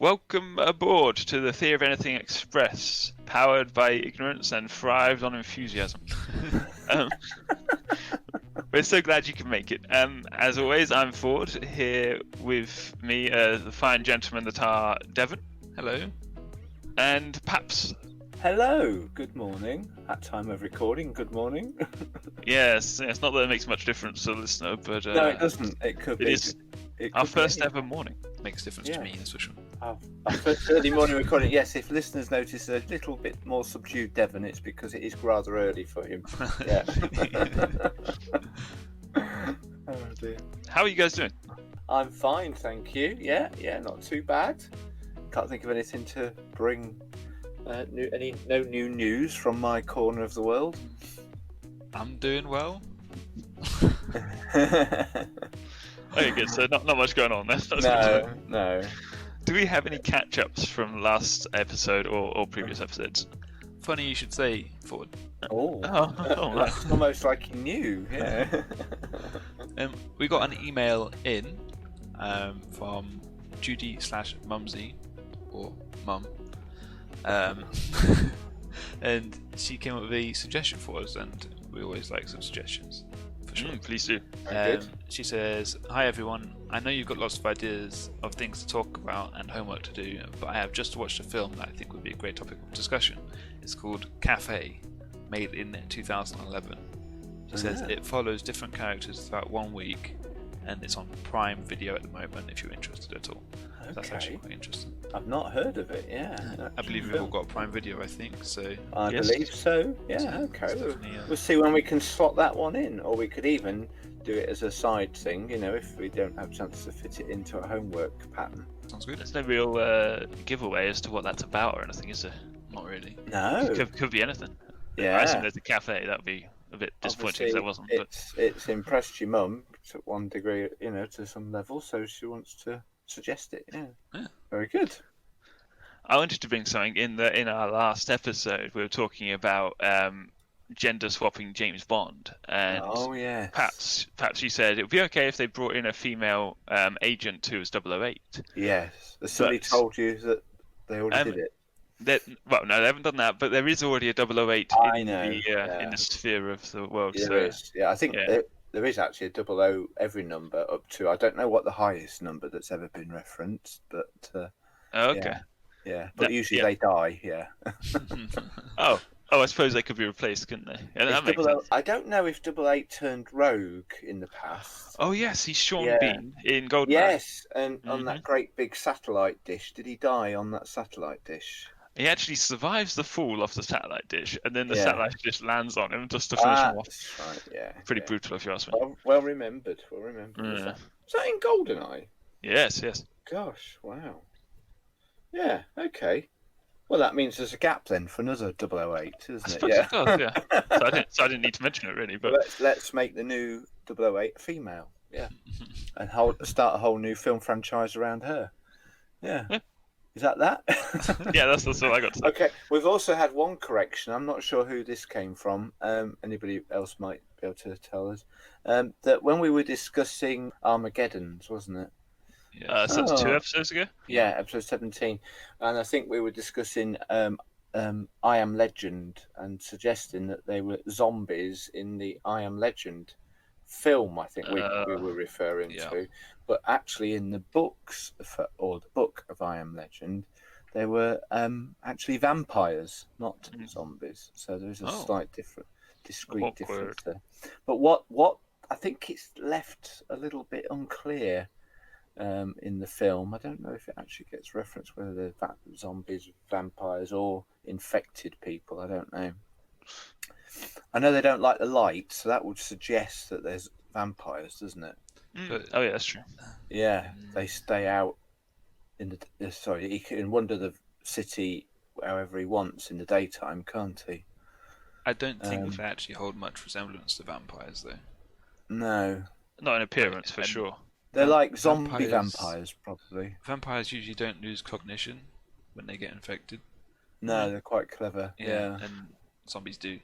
Welcome aboard to the Theory of Anything Express, powered by ignorance and thrived on enthusiasm. We're so glad you can make it. As always, I'm Ford, here with me, the fine gentleman that are Devon. Hello. And Paps. Hello, good morning. At time of recording, good morning. Yes, it's not that it makes much difference to the listener, but... no, it doesn't. It could be. It is our first ever morning. Makes a difference to me, that's for sure. Our first early morning recording. Yes, if listeners notice a little bit more subdued Devon, it's because it is rather early for him. Yeah. Oh dear. How are you guys doing? I'm fine, thank you. Yeah, not too bad. Can't think of anything to bring... no new news from my corner of the world. I'm doing well. Okay, good. So not much going on there. No. Do we have any catch-ups from last episode or previous episodes? Funny you should say, Ford. Oh, That's almost like you knew. Yeah. We got an email in from Judy/Mumsy, or Mum. And she came up with a suggestion for us, and we always like some suggestions, for sure. Please do. She says, "Hi everyone, I know you've got lots of ideas of things to talk about and homework to do, but I have just watched a film that I think would be a great topic of discussion. It's called Cafe, made in 2011. She says it follows different characters throughout 1 week, and it's on Prime Video at the moment if you're interested at all." Okay. That's actually quite interesting. I've not heard of it. Yeah. I believe we've all got Prime Video, I think. So I Yes. believe so. Yeah. Okay. We'll see when we can slot that one in, or we could even do it as a side thing. You know, if we don't have a chance to fit it into a homework pattern. Sounds good. There's no real giveaway as to what that's about or anything, is there? Not really. No. Could be anything. Yeah. I assume there's a cafe. That would be a bit disappointing if there wasn't. But It's impressed your mum to one degree, you know, to some level, so she wants to suggest it. Yeah. Very good. I wanted to bring something in our last episode. We were talking about gender swapping James Bond, and yes. perhaps you said it would be okay if they brought in a female agent who was 008. Yes. Somebody told you that they already did it. Well, no, they haven't done that, but there is already a 008 in the sphere of the world. There is. Yeah, I think there is actually a 00 every number up to, I don't know what the highest number that's ever been referenced, but okay. Yeah, but usually they die. Yeah. Oh, I suppose they could be replaced, couldn't they? Yeah, that makes sense. I don't know if 008 turned rogue in the past. Oh yes, he's Sean Bean in Goldeneye. Yes, and on that great big satellite dish. Did he die on that satellite dish? He actually survives the fall off the satellite dish, and then the satellite dish lands on him just to finish him off. Right, yeah. Pretty brutal, if you ask me. Well remembered. Was that in Goldeneye? Yes. Gosh, wow. Yeah, okay. Well, that means there's a gap then for another 008, isn't it? Yeah. It does, yeah. So I didn't need to mention it really, but let's make the new 008 female. Yeah, and start a whole new film franchise around her. Yeah. Is that? Yeah, that's all I got to say. Okay, we've also had one correction. I'm not sure who this came from. Anybody else might be able to tell us. That when we were discussing Armageddon's, wasn't it? Yeah. So it's 2 episodes ago? Yeah, episode 17. And I think we were discussing I Am Legend and suggesting that they were zombies in the I Am Legend film, I think we were referring to. But actually in the books, or the book of I Am Legend, they were actually vampires, not zombies. So there is a slight discrete difference there. But what I think it's left a little bit unclear in the film. I don't know if it actually gets referenced, whether they're zombies, vampires, or infected people. I don't know. I know they don't like the light, so that would suggest that there's vampires, doesn't it? Oh yeah, that's true. Yeah, they stay out in he can wander the city however he wants in the daytime, can't he? I don't think they actually hold much resemblance to vampires, though. No. Not in appearance, for sure. They're like zombie vampires, probably. Vampires usually don't lose cognition when they get infected. No, they're quite clever. Yeah. And zombies do.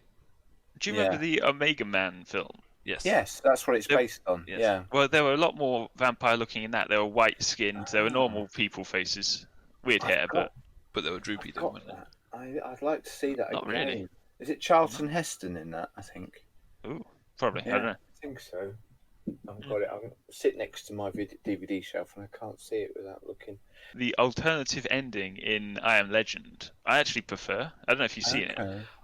Do you remember the Omega Man film? Yes. Yes, that's what it's based on. Yes. Yeah. Well, there were a lot more vampire looking in that. They were white skinned. They were normal people faces. weird hair, but they were droopy then, weren't they? I'd like to see that Not again. really. Is it Charlton Heston in that? I think. ooh, probably. I Yeah, don't know. I think so. I've got it. I'm sit next to my DVD shelf and I can't see it without looking. The alternative ending in I Am Legend, I actually prefer. I don't know if you've seen it.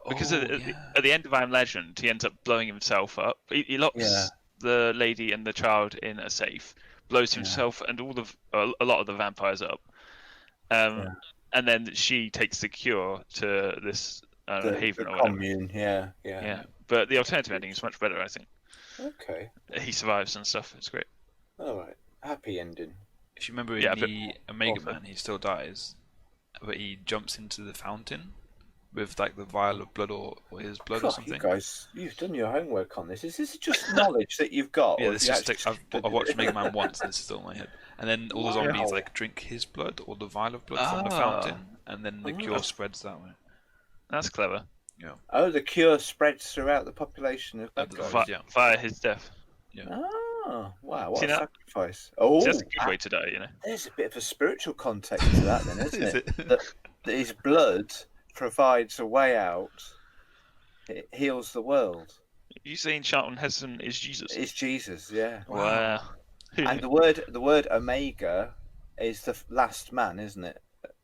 Because at the end of I Am Legend, he ends up blowing himself up. He locks the lady and the child in a safe, blows himself and a lot of the vampires up. And then she takes the cure to this haven or whatever. Commune, yeah. But the alternative ending is much better, I think. Okay. He survives and stuff. It's great. All right. Happy ending. If you remember in the Omega Man, he still dies, but he jumps into the fountain with like the vial of blood or his blood or something. You guys, you've done your homework on this. Is this just knowledge that you've got? Yeah, this is just I've watched Mega Man once, and this is still in my head. And then all the zombies like drink his blood or the vial of blood from the fountain, and then the cure spreads that way. That's clever. Yeah. Oh, the cure spreads throughout the population of bad guys. Via his death. Yeah. Oh, wow, what See a that? sacrifice. Oh, that's a good way to die, you know. There's a bit of a spiritual context to that then, isn't it? That his blood provides a way out. It heals the world. You saying Charlton Heston is Jesus? It's Jesus, yeah. Wow. And the word Omega is the last man, isn't it?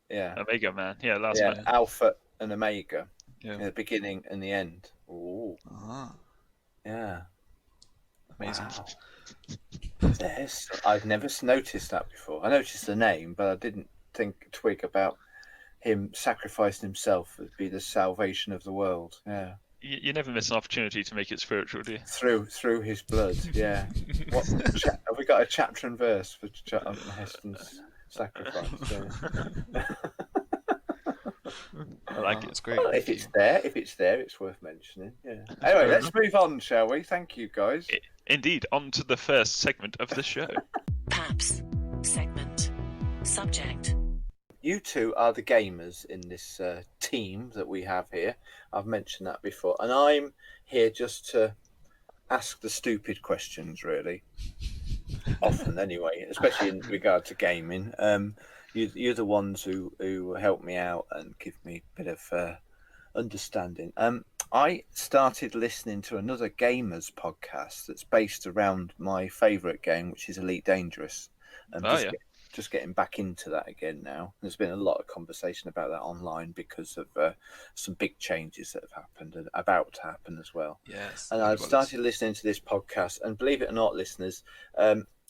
Yeah. Omega Man. Yeah, last man. Alpha and Omega. Yeah. The beginning and the end. Ooh. Yeah. Amazing. Wow. I've never noticed that before. I noticed the name, but I didn't twig about him sacrificing himself would be the salvation of the world. Yeah. You never miss an opportunity to make it spiritual, do you? Through his blood, yeah. Have we got a chapter and verse for Charlton Heston's sacrifice? Yeah. I like it. It's great. Well, if it's there, it's worth mentioning. Yeah. Anyway, let's move on, shall we? Thank you, guys. Indeed, on to the first segment of the show. Paps segment. Subject. You two are the gamers in this team that we have here. I've mentioned that before. And I'm here just to ask the stupid questions, really. Often, anyway, especially in regard to gaming. You're the ones who help me out and give me a bit of understanding. I started listening to another gamers podcast that's based around my favourite game, which is Elite Dangerous. Just getting back into that again now. There's been a lot of conversation about that online because of some big changes that have happened and about to happen as well. Yes. And I've started listening to this podcast, and believe it or not, listeners,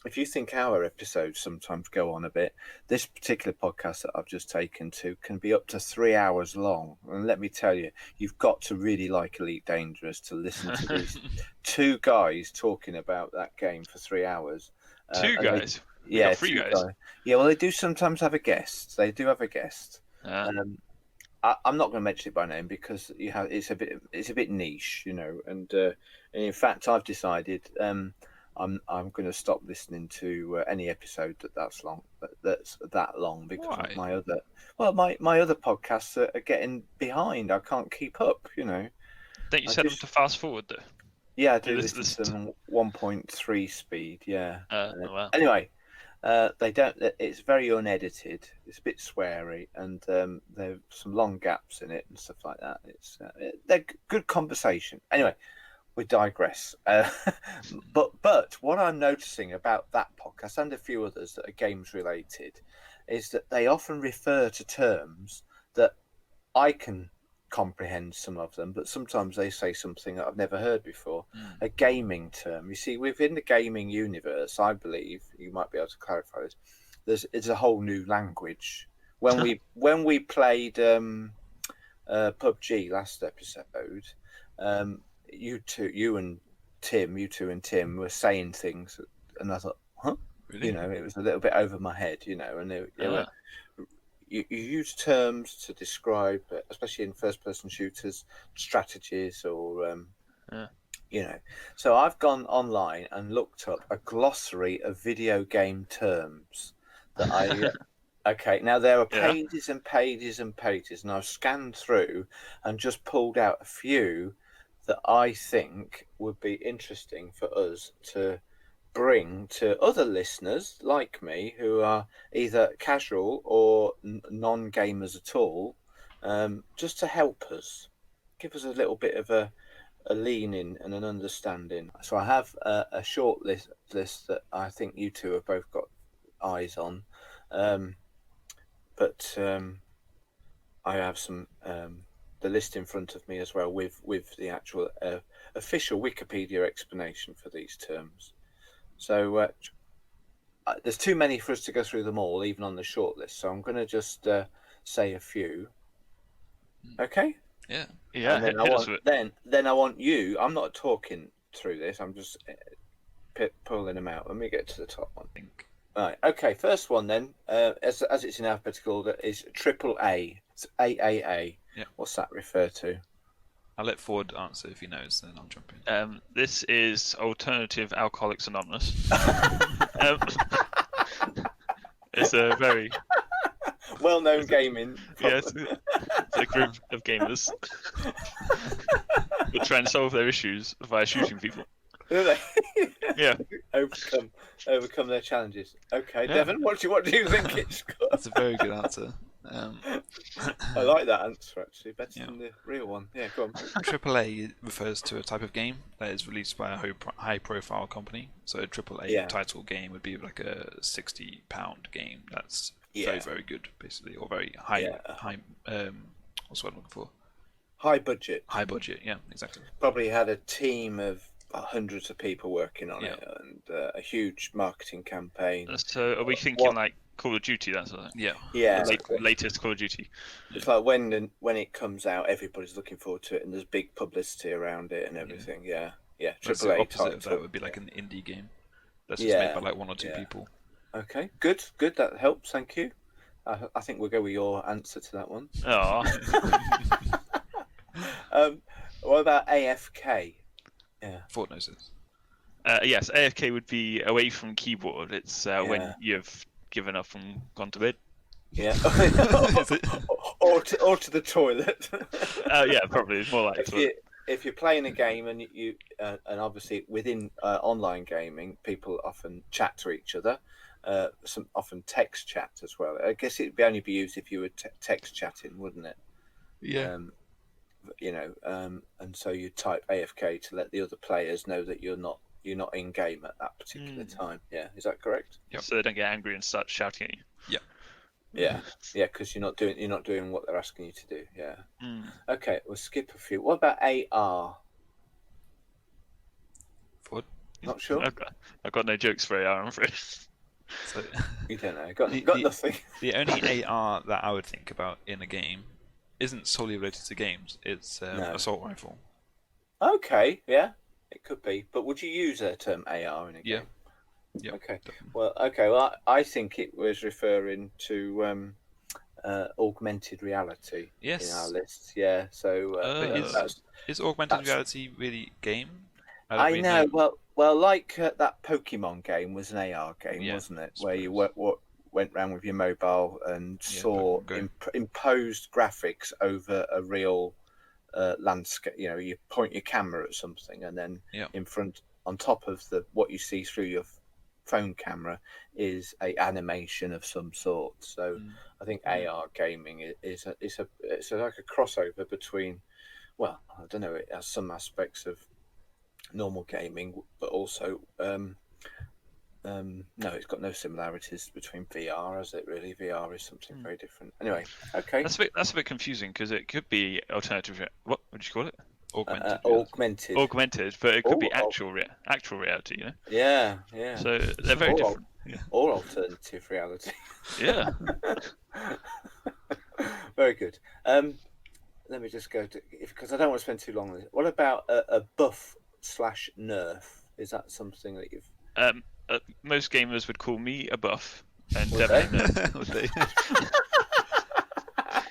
if you think our episodes sometimes go on a bit, this particular podcast that I've just taken to can be up to 3 hours long. And let me tell you, you've got to really like Elite Dangerous to listen to these two guys talking about that game for 3 hours. Two guys? Yeah, 3 guys. Yeah, well, they do sometimes have a guest. They do have a guest. I'm not going to mention it by name because it's a bit niche, you know. And in fact, I've decided I'm going to stop listening to any episode that's that long because of my other podcasts are getting behind. I can't keep up, you know. Don't you set them to fast forward though? Yeah, I do listen to them 1.3 speed. Yeah. Wow. Anyway. They don't. It's very unedited. It's a bit sweary, and there's some long gaps in it and stuff like that. They're good conversation. Anyway, we digress. But what I'm noticing about that podcast and a few others that are games related is that they often refer to terms that I can comprehend some of them, but sometimes they say something that I've never heard before. A gaming term. You see, within the gaming universe, I believe you might be able to clarify this. It's a whole new language. When we played PUBG last episode, you two and Tim were saying things, and I thought, huh? Really? You know, it was a little bit over my head, you know, and they were. You use terms to describe, especially in first-person shooters, strategies or, you know. So I've gone online and looked up a glossary of video game terms that I... Okay, now there are pages and pages and pages, and I've scanned through and just pulled out a few that I think would be interesting for us to bring to other listeners like me who are either casual or non-gamers at all, just to help us, give us a little bit of a lean-in and an understanding. So I have a short list that I think you two have both got eyes on, but I have some the list in front of me as well with the actual official Wikipedia explanation for these terms. So there's too many for us to go through them all, even on the short list. So I'm going to just say a few. Okay. Yeah. Yeah. And then I want you. I'm not talking through this. I'm just pulling them out. Let me get to the top one. Right. Okay. First one then, as it's in alphabetical order, is AAA. It's AAA. Yeah. What's that refer to? I'll let Ford answer if he knows, then I'll jump in. This is Alternative Alcoholics Anonymous. It's a very well-known gaming. Yes, it's a group of gamers that try and solve their issues via shooting people. Do they? Yeah. Overcome their challenges. Okay, Yeah. Devon, what do you think it's got? That's a very good answer. I like that answer actually, better than the real one. Yeah, go on. AAA refers to a type of game that is released by a high-profile company. So a AAA title game would be like a £60 game that's very, very good, basically, or very high. What's what I'm looking for? High budget. High budget, yeah, exactly. Probably had a team of hundreds of people working on it, and a huge marketing campaign. So are we thinking like Call of Duty, that sort of thing? Yeah. The latest Call of Duty. It's like when it comes out, everybody's looking forward to it, and there's big publicity around it and everything. Yeah. That's the opposite of that would be like an indie game that's just made by like one or two people. Okay, good. That helps. Thank you. I think we'll go with your answer to that one. Oh. What about AFK? Yeah. Ford knows this. Yes, AFK would be away from keyboard. It's when you've given up and gone to bed. Yeah. or to the toilet. Yeah, probably more like if you're playing a game and you and obviously within online gaming, people often chat to each other. Some often text chat as well. I guess it'd only be used if you were text chatting, wouldn't it? Yeah. And so you type AFK to let the other players know that you're not in game at that particular time. Yeah, is that correct? Yep. So they don't get angry and start shouting at you. Yeah, because you're not doing what they're asking you to do. Yeah. Okay, we'll skip a few. What about AR? Ford? Not sure. I've got no jokes for AR, I'm afraid. So, you don't know. Got nothing. The only AR that I would think about in a game isn't solely related to games. It's assault rifle. Okay, yeah, it could be. But would you use the term AR in a game? Yeah. Okay. Well, I think it was referring to augmented reality in our list. Yeah. So is augmented reality really game? I know. Well, like that Pokemon game was an AR game, wasn't it? Where you went around with your mobile and saw imposed graphics over a real landscape. You point your camera at something, and then in front, on top of what you see through your phone camera, is a animation of some sort. So I think AR gaming is like a crossover between. Well, I don't know. It has some aspects of normal gaming, but also no, it's got no similarities between VR, has it? Really, VR is something very different. Anyway, okay. That's a bit confusing because it could be alternative. What would you call it? Augmented, but it could be actual reality. You know. Yeah. So they're very different. Or alternative reality. Yeah. Very good. Let me just go to, because I don't want to spend too long on this. What about a buff/nerf? Is that something that you've? Most gamers would call me a buff, and Devon a nerf.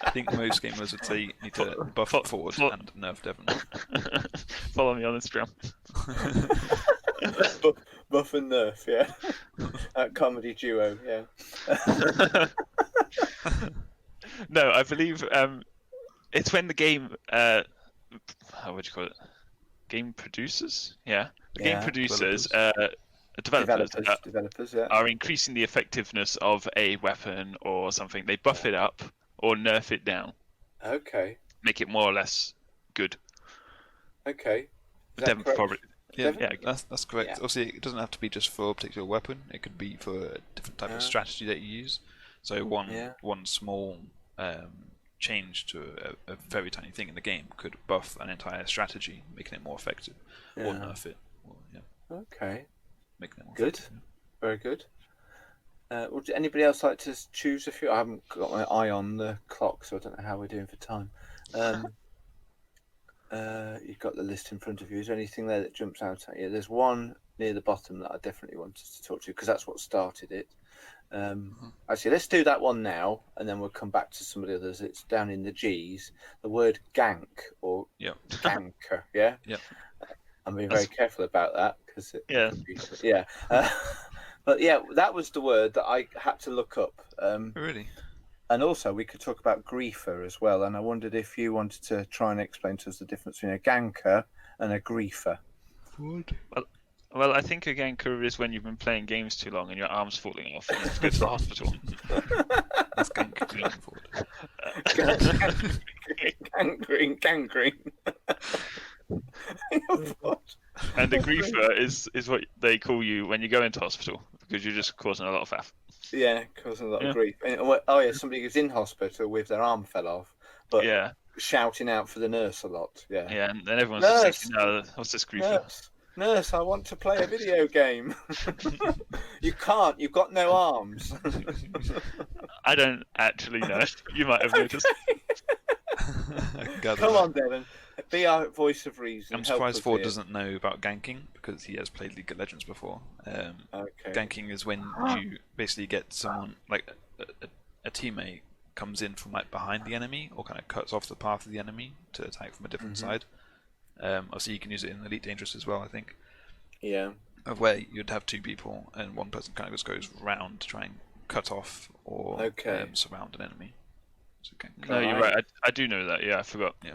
I think most gamers would say you need to buff Ford and nerf Devon. Follow me on Instagram. Buff and nerf, yeah. Comedy duo, yeah. No, I believe it's when the game. How would you call it? Game producers? Yeah. The game producers developers, yeah, are increasing the effectiveness of a weapon or something. They buff it up or nerf it down. Okay. Make it more or less good. Okay. Is that Devon correct? probably. Yeah, Yeah, that's correct. Yeah. Obviously, it doesn't have to be just for a particular weapon. It could be for a different type of strategy that you use. So one small change to a very tiny thing in the game could buff an entire strategy, making it more effective, or nerf it. Or, Okay. making it more Good. effective. Very good. Would anybody else like to choose a few? I haven't got my eye on the clock, so I don't know how we're doing for time. You've got the list in front of you. Is there anything there that jumps out at you? There's one near the bottom that I definitely wanted to talk to you because that's what started it. Actually, let's do that one now, and then we'll come back to some of the others. It's down in the G's. The word gank or ganker. Yeah. Yeah. I'm being very careful about that because yeah. But yeah, that was the word that I had to look up. Really? And also, we could talk about griefer as well. And I wondered if you wanted to try and explain to us the difference between a ganker and a griefer. Well, I think a ganker is when you've been playing games too long and your arm's falling off and you have to go to the hospital. That's gangrene forward. Gangrene. And a griefer is what they call you when you go into hospital because you're just causing a lot of faff. Yeah, causing a lot of grief. Somebody who's in hospital with their arm fell off, but shouting out for the nurse a lot. Yeah, and then everyone's just thinking, no, what's this griefer? Nurse, I want to play a video game. You can't. You've got no arms. I don't actually know. You might have noticed. Come on, Devon. Be our voice of reason. I'm surprised Ford doesn't know about ganking because he has played League of Legends before. Ganking is when you basically get someone like a teammate comes in from like behind the enemy or kind of cuts off the path of the enemy to attack from a different side. Obviously, you can use it in Elite Dangerous as well, I think. Yeah. Of where you'd have two people and one person kind of just goes round to try and cut off or surround an enemy. No, you're right. I do know that. Yeah, I forgot. Yeah.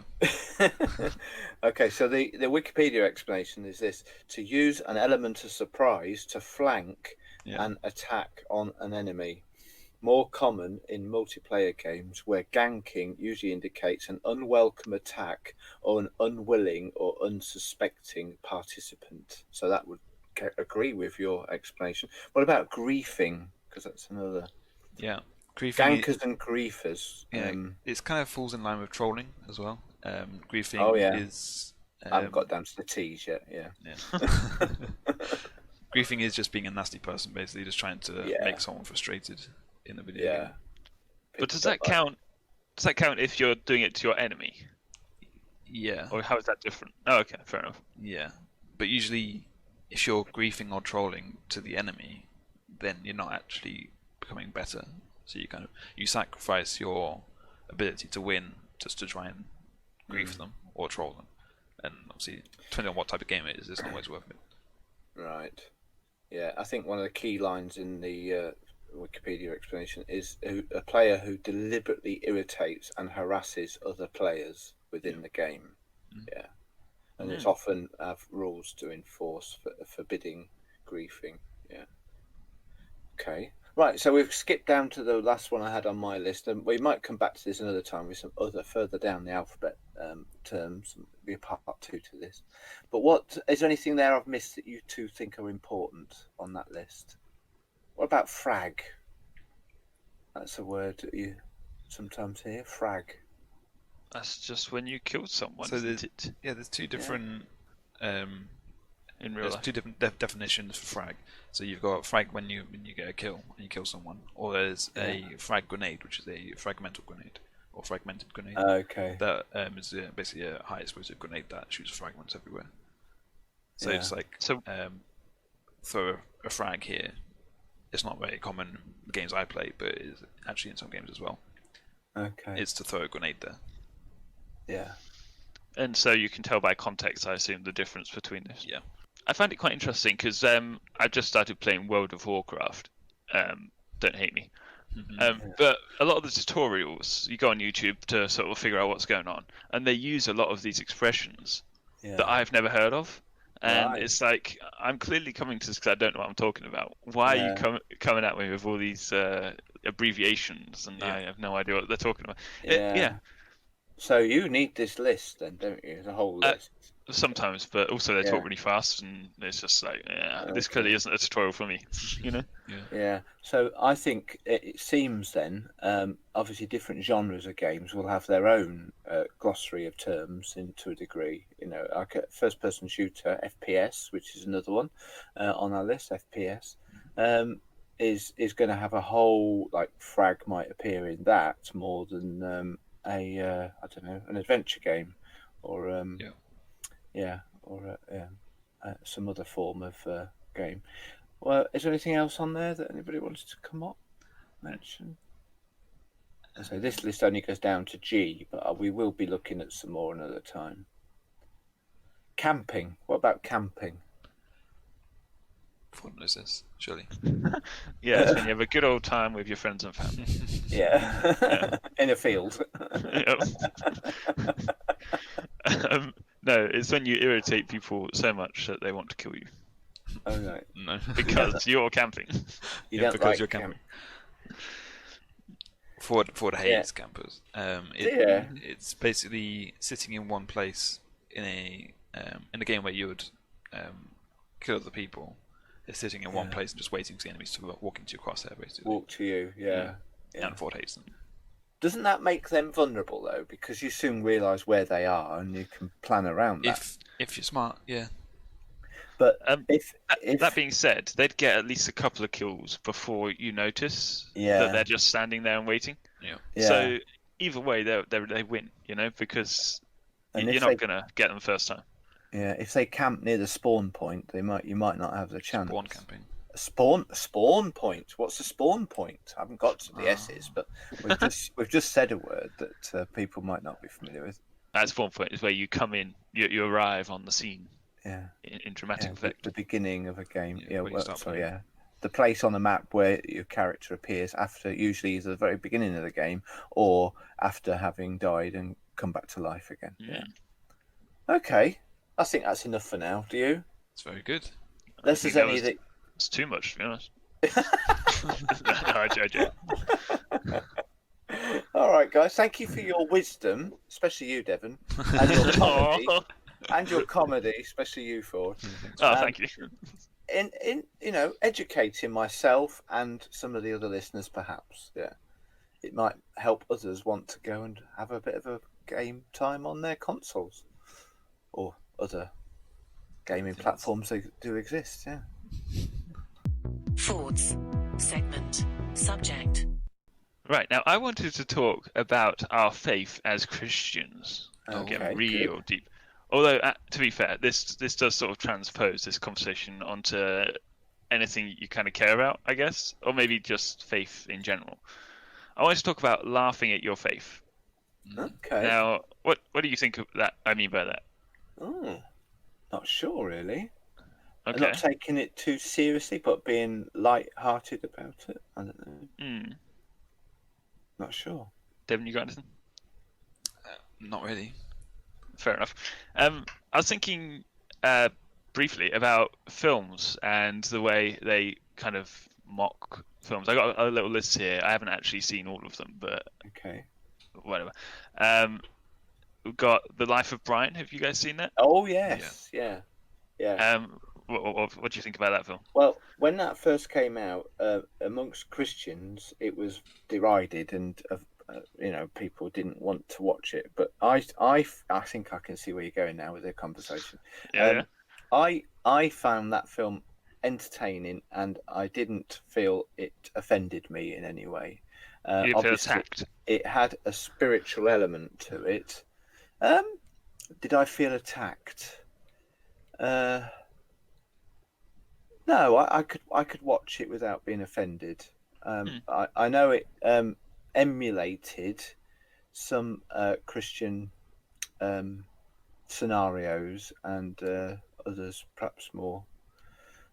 Okay, so the Wikipedia explanation is this: to use an element of surprise to flank an attack on an enemy. More common in multiplayer games where ganking usually indicates an unwelcome attack or an unwilling or unsuspecting participant. So that would agree with your explanation. What about griefing? Because that's another. Yeah. Gankers and griefers. Yeah, it kind of falls in line with trolling as well. Griefing is. I haven't got down to the T's yet. Yeah. Griefing is just being a nasty person, basically, just trying to make someone frustrated in the video game. But does that count? Does that count if you're doing it to your enemy? Yeah. Or how is that different? Oh, okay, fair enough. Yeah, but usually, if you're griefing or trolling to the enemy, then you're not actually becoming better. So you sacrifice your ability to win just to try and grief them or troll them, and obviously depending on what type of game it is, it's not always worth it. Right. Yeah, I think one of the key lines in the Wikipedia explanation is a player who deliberately irritates and harasses other players within the game. Yeah, and it's often have rules to enforce for forbidding griefing. Yeah. Okay. Right, so we've skipped down to the last one I had on my list, and we might come back to this another time with some other further down the alphabet terms. It'll be a part 2 to this. But what is there anything there I've missed that you two think are important on that list? What about frag? That's a word that you sometimes hear. Frag. That's just when you killed someone. So there's two different. In real life. Two different definitions for frag. So you've got frag when you get a kill and you kill someone, or there's a frag grenade, which is a fragmental grenade or fragmented grenade. Okay. That is basically a high explosive grenade that shoots fragments everywhere. So it's like throw a frag here. It's not very common in the games I play, but it is actually in some games as well. Okay. It's to throw a grenade there. Yeah. And so you can tell by context, I assume, the difference between this. Yeah. I find it quite interesting because I've just started playing World of Warcraft. Don't hate me. But a lot of the tutorials, you go on YouTube to sort of figure out what's going on, and they use a lot of these expressions that I've never heard of. And it's like, I'm clearly coming to this because I don't know what I'm talking about. Why are you coming at me with all these abbreviations, and I have no idea what they're talking about? So you need this list then, don't you? The whole list. Sometimes, but also they talk really fast, and it's just like, this clearly isn't a tutorial for me, you know? Yeah. So I think it seems then, obviously different genres of games will have their own glossary of terms to a degree. You know, like a first-person shooter, FPS, which is another one on our list. FPS is going to have a whole like frag might appear in that more than I don't know, an adventure game, or some other form of game. Well, is there anything else on there that anybody wants to mention? So this list only goes down to G, but we will be looking at some more another time. Camping. What about camping? What is this? Surely. Yeah, it's when you have a good old time with your friends and family. Yeah. In a field. No, it's when you irritate people so much that they want to kill you. Oh, no. No. Because you're camping. Because you're camping. Ford hates campers. It's basically sitting in one place in a game where you would kill other people. It's sitting in one place and just waiting for the enemies to walk into your crosshair, basically. Walk to you, yeah. And Ford hates them. Doesn't that make them vulnerable though? Because you soon realise where they are and you can plan around that. If you're smart, yeah. But if that being said, they'd get at least a couple of kills before you notice that they're just standing there and waiting. Yeah. So either way, they win, you know, because you're not gonna get them first time. Yeah, if they camp near the spawn point, you might not have the chance. Spawn camping. Spawn point. What's a spawn point? I haven't got to the S's, but we've just said a word that people might not be familiar with. That spawn point is where you come in, you arrive on the scene. Yeah. In dramatic effect. The beginning of a game. Yeah. The place on the map where your character appears after, usually either the very beginning of the game or after having died and come back to life again. Yeah. Okay. I think that's enough for now. Do you? It's very good. It's too much, to be honest. No, All right, guys. Thank you for your wisdom, especially you, Devon, and your comedy, especially you, Ford. Thank you. In educating myself and some of the other listeners, perhaps. Yeah, it might help others want to go and have a bit of a game time on their consoles or other gaming platforms that do exist. Yeah. Ford's segment. Subject. Right, now I wanted to talk about our faith as Christians. Get real deep. Although, to be fair, this does sort of transpose this conversation onto anything you kind of care about, I guess, or maybe just faith in general. I want to talk about laughing at your faith. Okay. Now, what do you think of that? I mean by that? Oh, not sure, really. Okay. Not taking it too seriously, but being light-hearted about it. I don't know. Not sure. Devon, you got anything? Not really. Fair enough. I was thinking briefly about films and the way they kind of mock films. I got a little list here. I haven't actually seen all of them, but whatever. We've got The Life of Brian. Have you guys seen that? Oh yes, yeah. What do you think about that film? Well, when that first came out, amongst Christians, it was derided, and people didn't want to watch it. But I think I can see where you're going now with the conversation. I found that film entertaining, and I didn't feel it offended me in any way. You didn't feel attacked? It had a spiritual element to it. Did I feel attacked? No, I could watch it without being offended. I know it emulated some Christian scenarios and others perhaps more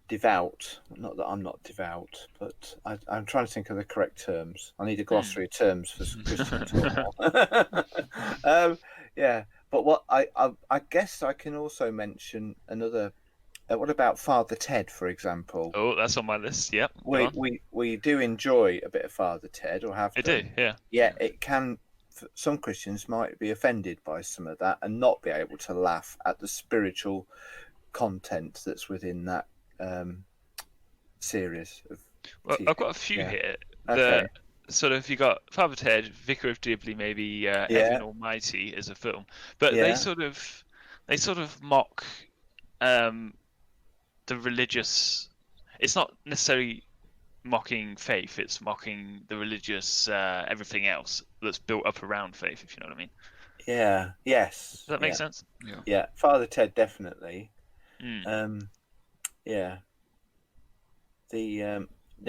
devout. Not that I'm not devout, but I'm trying to think of the correct terms. I need a glossary of terms for Christian talk. Yeah, but what I guess I can also mention another what about Father Ted, for example? Oh, that's on my list. Yep. We do enjoy a bit of Father Ted, or have I done. do. Yeah. Yeah, it can. Some Christians might be offended by some of that and not be able to laugh at the spiritual content that's within that series of Well, TV. I've got a few here. Okay. Sort of, you got Father Ted, Vicar of Dibley, maybe Evan Almighty as a film, but they sort of mock the religious. It's not necessarily mocking faith; it's mocking the religious everything else that's built up around faith. If you know what I mean. Yeah. Yes. Does that make sense? Yeah. Yeah. Father Ted, definitely. Mm. Yeah. The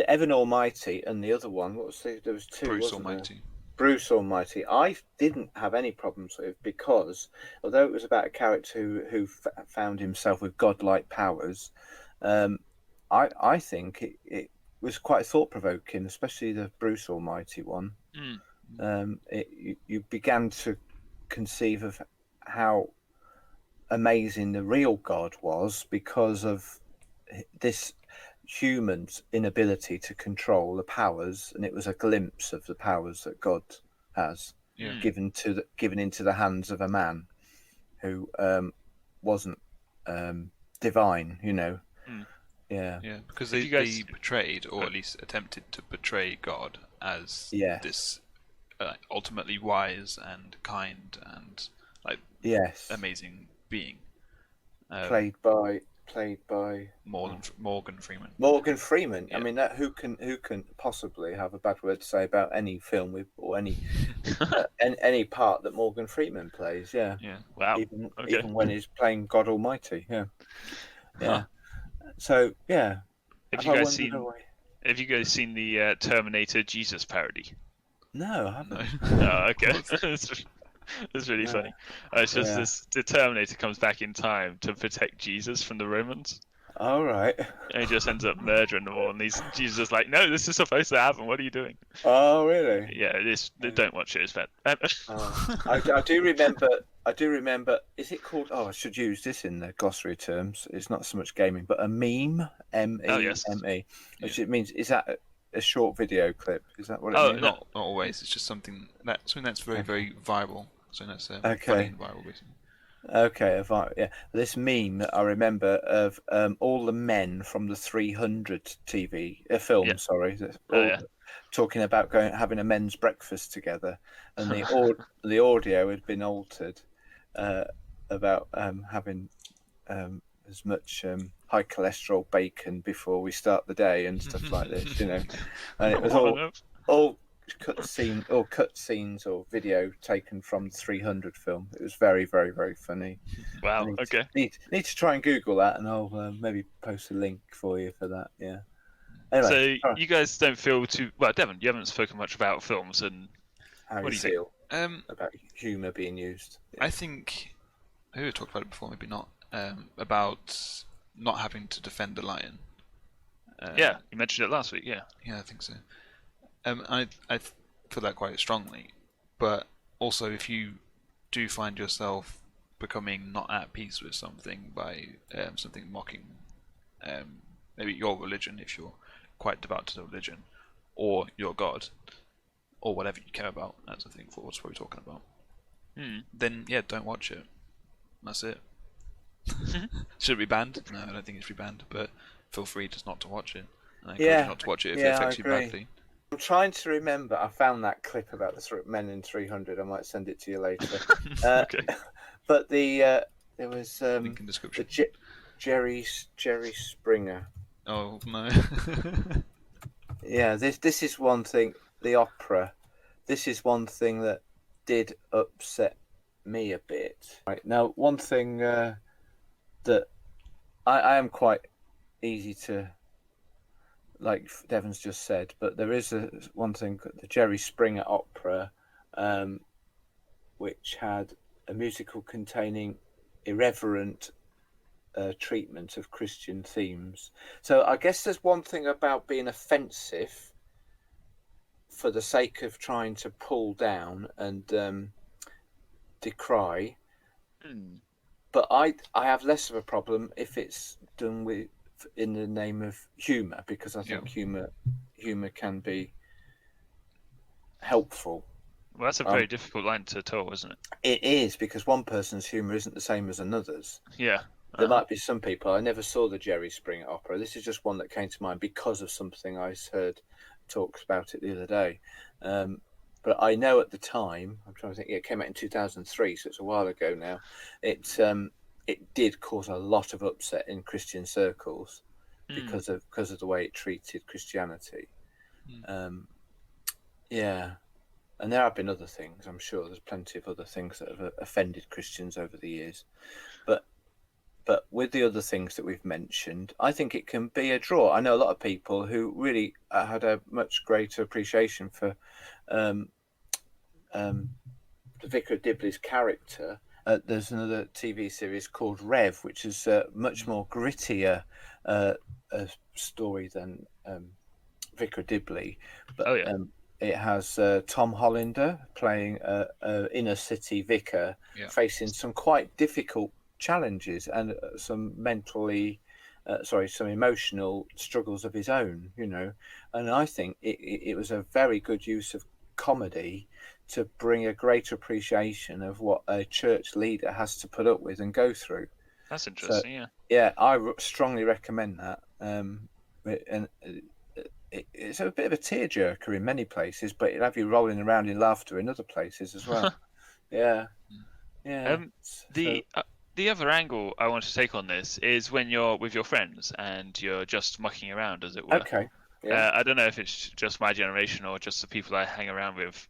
Evan Almighty and the other one. What was there was two. Bruce wasn't Almighty. There? Bruce Almighty. I didn't have any problems with, because although it was about a character who found himself with godlike powers, I think it was quite thought provoking, especially the Bruce Almighty one. You began to conceive of how amazing the real God was because of this human's inability to control the powers, and it was a glimpse of the powers that God has given into the hands of a man who wasn't divine, Yeah, because they portrayed, or at least attempted to portray, God as this ultimately wise and kind and amazing being. Played by Morgan Freeman. Morgan Freeman. Yeah. I mean, who can possibly have a bad word to say about any film or any any part that Morgan Freeman plays? Yeah. Yeah. Wow. Even when he's playing God Almighty. Yeah. Yeah. Huh. So yeah. Have you guys seen the Terminator Jesus parody? No, I haven't. Oh, okay. That's really funny. It's just the Terminator comes back in time to protect Jesus from the Romans. All right. And he just ends up murdering them all, and Jesus is like, "No, this is supposed to happen. What are you doing?" Oh, really? Yeah, don't watch it. It's bad. I do remember. Is it called? Oh, I should use this in the glossary terms. It's not so much gaming, but a meme. M-E-M-E. Which it means, is that a short video clip? Is that what it means? Not always. It's just something that's very, very viral. So that's funny and viral, basically. Okay, this meme that I remember of all the men from the 300 film. Sorry, talking about having a men's breakfast together, and the audio had been altered about having as much high cholesterol bacon before we start the day and stuff like this, and it was all cut scenes or video taken from the 300 film. It was very, very, very funny. Wow. Need to try and Google that, and I'll maybe post a link for you for that. Yeah. Anyway, so you guys don't feel too well, Devon. You haven't spoken much about films, and how what do you feel about humour being used? I think we talked about it before, maybe not. About not having to defend a lion. You mentioned it last week. Yeah, I think so. I feel that quite strongly, but also if you do find yourself becoming not at peace with something by something mocking, maybe your religion, if you're quite devout to the religion, or your God, or whatever you care about, that's I think what we're talking about. Then don't watch it. That's it. Should it be banned? No, I don't think it should be banned, but feel free just not to watch it. And I encourage you not to watch it if it affects you badly. I'm trying to remember. I found that clip about the men in 300. I might send it to you later. Okay. But there was link in description. Jerry Springer. Oh no. Yeah, this is one thing. The opera. This is one thing that did upset me a bit. Right now, one thing that I am quite easy to, like Devon's just said, but there is one thing, the Jerry Springer opera, which had a musical containing irreverent treatment of Christian themes. So I guess there's one thing about being offensive for the sake of trying to pull down and decry. but I have less of a problem if it's done in the name of humour, because I think humour can be helpful. Well, that's a very difficult line to toe, isn't it? It is, because one person's humour isn't the same as another's. Yeah. There might be some people. I never saw the Jerry Springer opera. This is just one that came to mind because of something I heard talks about it the other day. But I know at the time, I'm trying to think. It came out in 2003, so it's a while ago now. It did cause a lot of upset in Christian circles because of the way it treated Christianity. Yeah. And there have been other things. I'm sure there's plenty of other things that have offended Christians over the years. But with the other things that we've mentioned, I think it can be a draw. I know a lot of people who really had a much greater appreciation for the Vicar of Dibley's character. There's another TV series called Rev, which is a much more grittier story than Vicar of Dibley. But it has Tom Hollander playing an inner city vicar facing some quite difficult challenges and some emotional struggles of his own, and I think it was a very good use of comedy to bring a greater appreciation of what a church leader has to put up with and go through. That's interesting. I strongly recommend that. And it's a bit of a tearjerker in many places, but it'll have you rolling around in laughter in other places as well. The other angle I want to take on this is when you're with your friends and you're just mucking around, as it were. Okay. Yeah. I don't know if it's just my generation or just the people I hang around with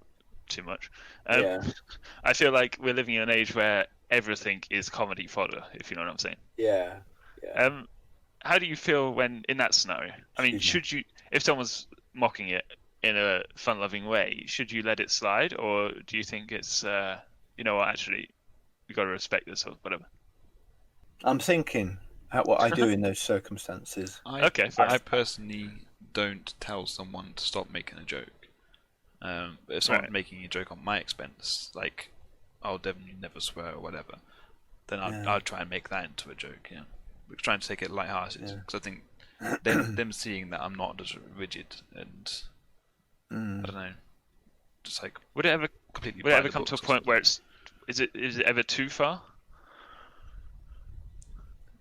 too much. I feel like we're living in an age where everything is comedy fodder, if you know what I'm saying. Yeah. How do you feel when in that scenario? I mean, if someone's mocking it in a fun-loving way, should you let it slide, or do you think it's, actually, you got to respect this or whatever? I'm thinking what I do in those circumstances. I personally don't tell someone to stop making a joke. If someone's making a joke on my expense, like, "Oh, Devon, you never swear" or whatever, then I'll try and make that into a joke. Yeah, we're trying to take it lighthearted because I think them seeing that I'm not just rigid and I don't know, just like would it ever come to a point where is it ever too far?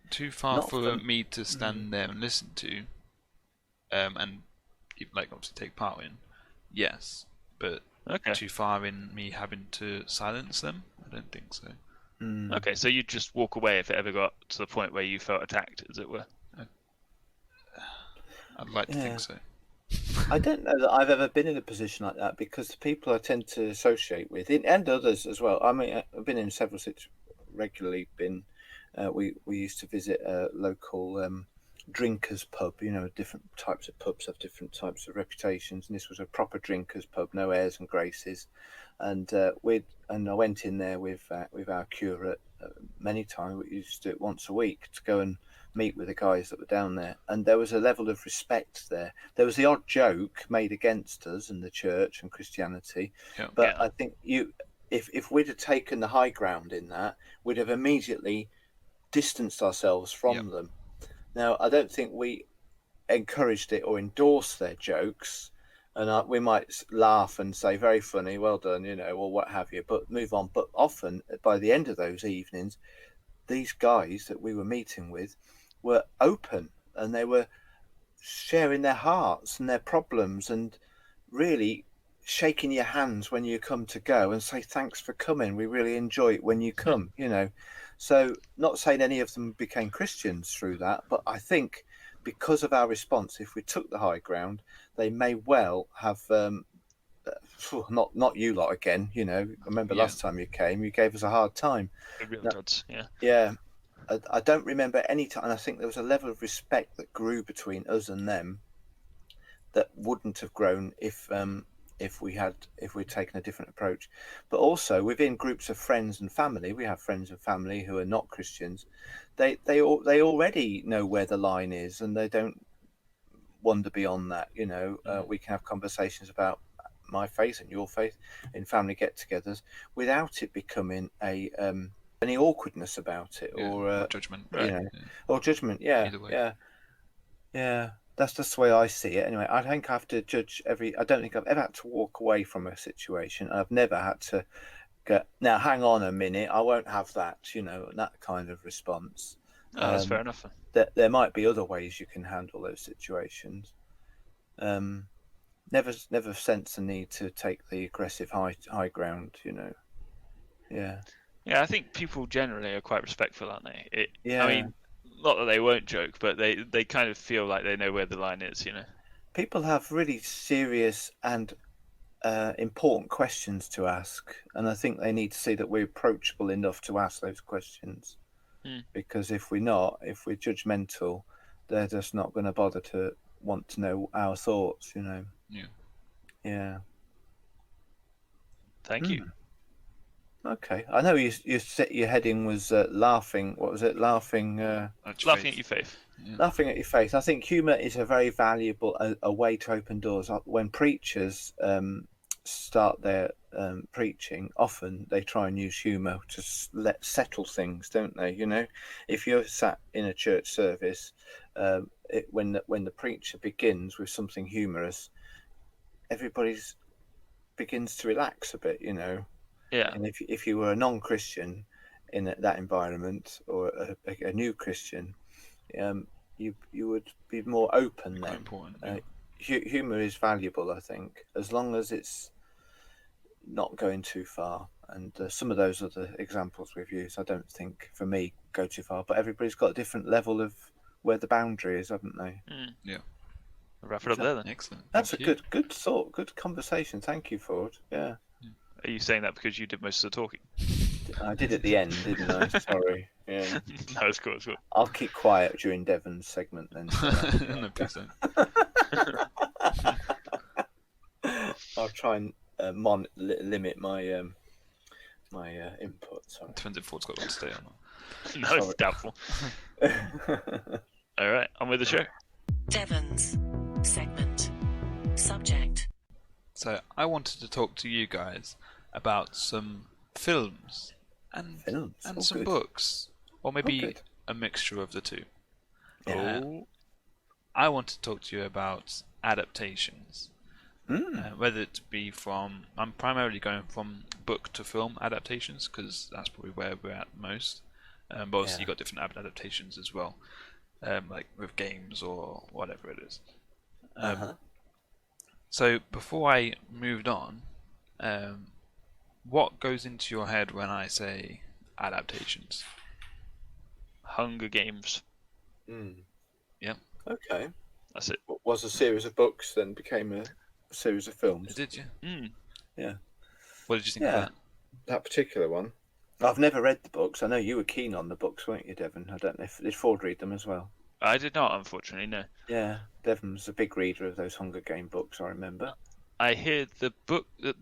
Too far for me to stand there and listen to, and obviously take part in. Yes, but too far in me having to silence them? I don't think so. Okay, so you'd just walk away if it ever got to the point where you felt attacked, as it were? I'd like to think so. I don't know that I've ever been in a position like that, because the people I tend to associate with, and others as well. I mean, I've been in several regularly. We used to visit a local drinkers pub. Different types of pubs have different types of reputations, and this was a proper drinkers pub, no airs and graces. And I went in there with our curate many times. We used to do it once a week to go and meet with the guys that were down there, and there was a level of respect there. There was the odd joke made against us and the church and Christianity, but I think if we'd have taken the high ground in that, we'd have immediately distanced ourselves from them. Now, I don't think we encouraged it or endorsed their jokes, and we might laugh and say, "Very funny, well done," or what have you, but move on. But often, by the end of those evenings, these guys that we were meeting with were open, and they were sharing their hearts and their problems, and really shaking your hands when you come to go and say, "Thanks for coming. We really enjoy it when you come," So, not saying any of them became Christians through that, but I think because of our response, if we took the high ground, they may well have not you lot again. I remember last time you came, you gave us a hard time. I don't remember any time, and I think there was a level of respect that grew between us and them that wouldn't have grown if we'd taken a different approach. But also within groups of friends and family, we have friends and family who are not Christians. They already know where the line is, and they don't wander beyond that. We can have conversations about my faith and your faith in family get-togethers without it becoming a any awkwardness about it, or judgment, or judgment. Yeah, Either way. yeah. That's just the way I see it. Anyway, I think I have to judge every. I don't think I've ever had to walk away from a situation. I've never had to go, now hang on a minute, I won't have that. That kind of response. Oh, that's fair enough. There might be other ways you can handle those situations. Never sense the need to take the aggressive high ground. Yeah. Yeah, I think people generally are quite respectful, aren't they? Yeah. I mean, not that they won't joke, but they kind of feel like they know where the line is. People have really serious and important questions to ask, and I think they need to see that we're approachable enough to ask those questions. Because if we're judgmental, they're just not going to bother to want to know our thoughts. Yeah. Thank you. Okay, I know you said your heading was laughing. What was it? Laughing. Laughing at your faith. Yeah. Laughing at your face. I think humour is a very valuable a way to open doors. When preachers start their preaching, often they try and use humour to settle things, don't they? If you're sat in a church service, when the preacher begins with something humorous, everybody begins to relax a bit, Yeah. And if you were a non-Christian in that environment, or a new Christian, you would be more open then. Important. Humor is valuable, I think, as long as it's not going too far. And some of those other examples we've used, I don't think, for me, go too far. But everybody's got a different level of where the boundary is, haven't they? Yeah. We'll wrap it up there then. Excellent. That's good thought, good conversation. Thank you, Ford. Yeah. Are you saying that because you did most of the talking? I did at the end, didn't I? Sorry. Yeah. No, it's cool. I'll keep quiet during Devon's segment then. No, please don't. I'll try and limit my my input. Sorry. Depends if Ford's got one to stay or not. No, it's doubtful. All right, on with the show. Devon's segment. Subject. So I wanted to talk to you guys about some films and some good. books, or maybe good. a mixture of the two. Yeah. I want to talk to you about adaptations, whether it be from. I'm primarily going from book to film adaptations because that's probably where we're at most. But obviously you've got different adaptations as well, like with games or whatever it is. So before I moved on, what goes into your head when I say adaptations? Hunger Games. Yeah. Okay. That's it. What was a series of books, then became a series of films. Did you? Yeah. What did you think of that? That particular one. I've never read the books. I know you were keen on the books, weren't you, Devon? I don't know if did Ford read them as well. I did not, unfortunately, no. Yeah, Devon's a big reader of those Hunger Game books, I remember. I hear the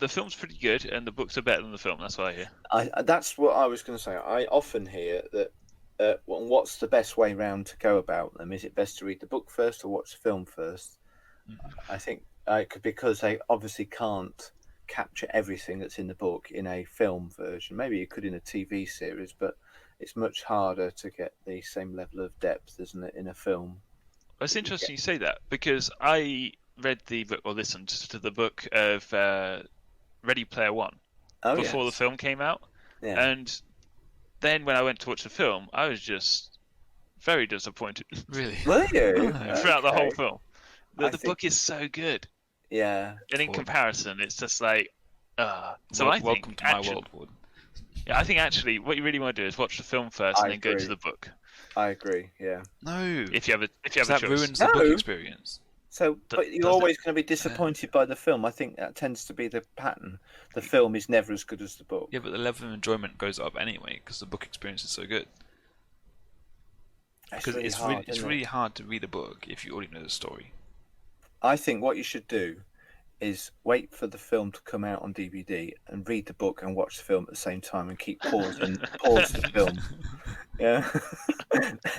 film's pretty good, and the books are better than the film. That's what I hear. That's what I was going to say. I often hear that. What's the best way round to go about them? Is it best to read the book first or watch the film first? I think because they obviously can't capture everything that's in the book in a film version. Maybe you could in a TV series, but it's much harder to get the same level of depth, isn't it, in a film? It's interesting you say that, because I read the book, or listened to the book of Ready Player One before the film came out. Yeah. And then when I went to watch the film, I was just very disappointed. Really? Were you? Throughout the whole film. The book is so good. Yeah. And in comparison, it's just like... welcome to my world, Ward. Yeah, I think actually what you really want to do is watch the film first and then go to the book. I agree, yeah. No. If you have a choice. That ruins the book experience. So, but you're always going to be disappointed by the film. I think that tends to be the pattern. The film is never as good as the book. Yeah, but the level of enjoyment goes up anyway because the book experience is so good. Because it's really hard to read a book if you already know the story. I think what you should do is wait for the film to come out on DVD and read the book and watch the film at the same time and keep pause the film. Yeah.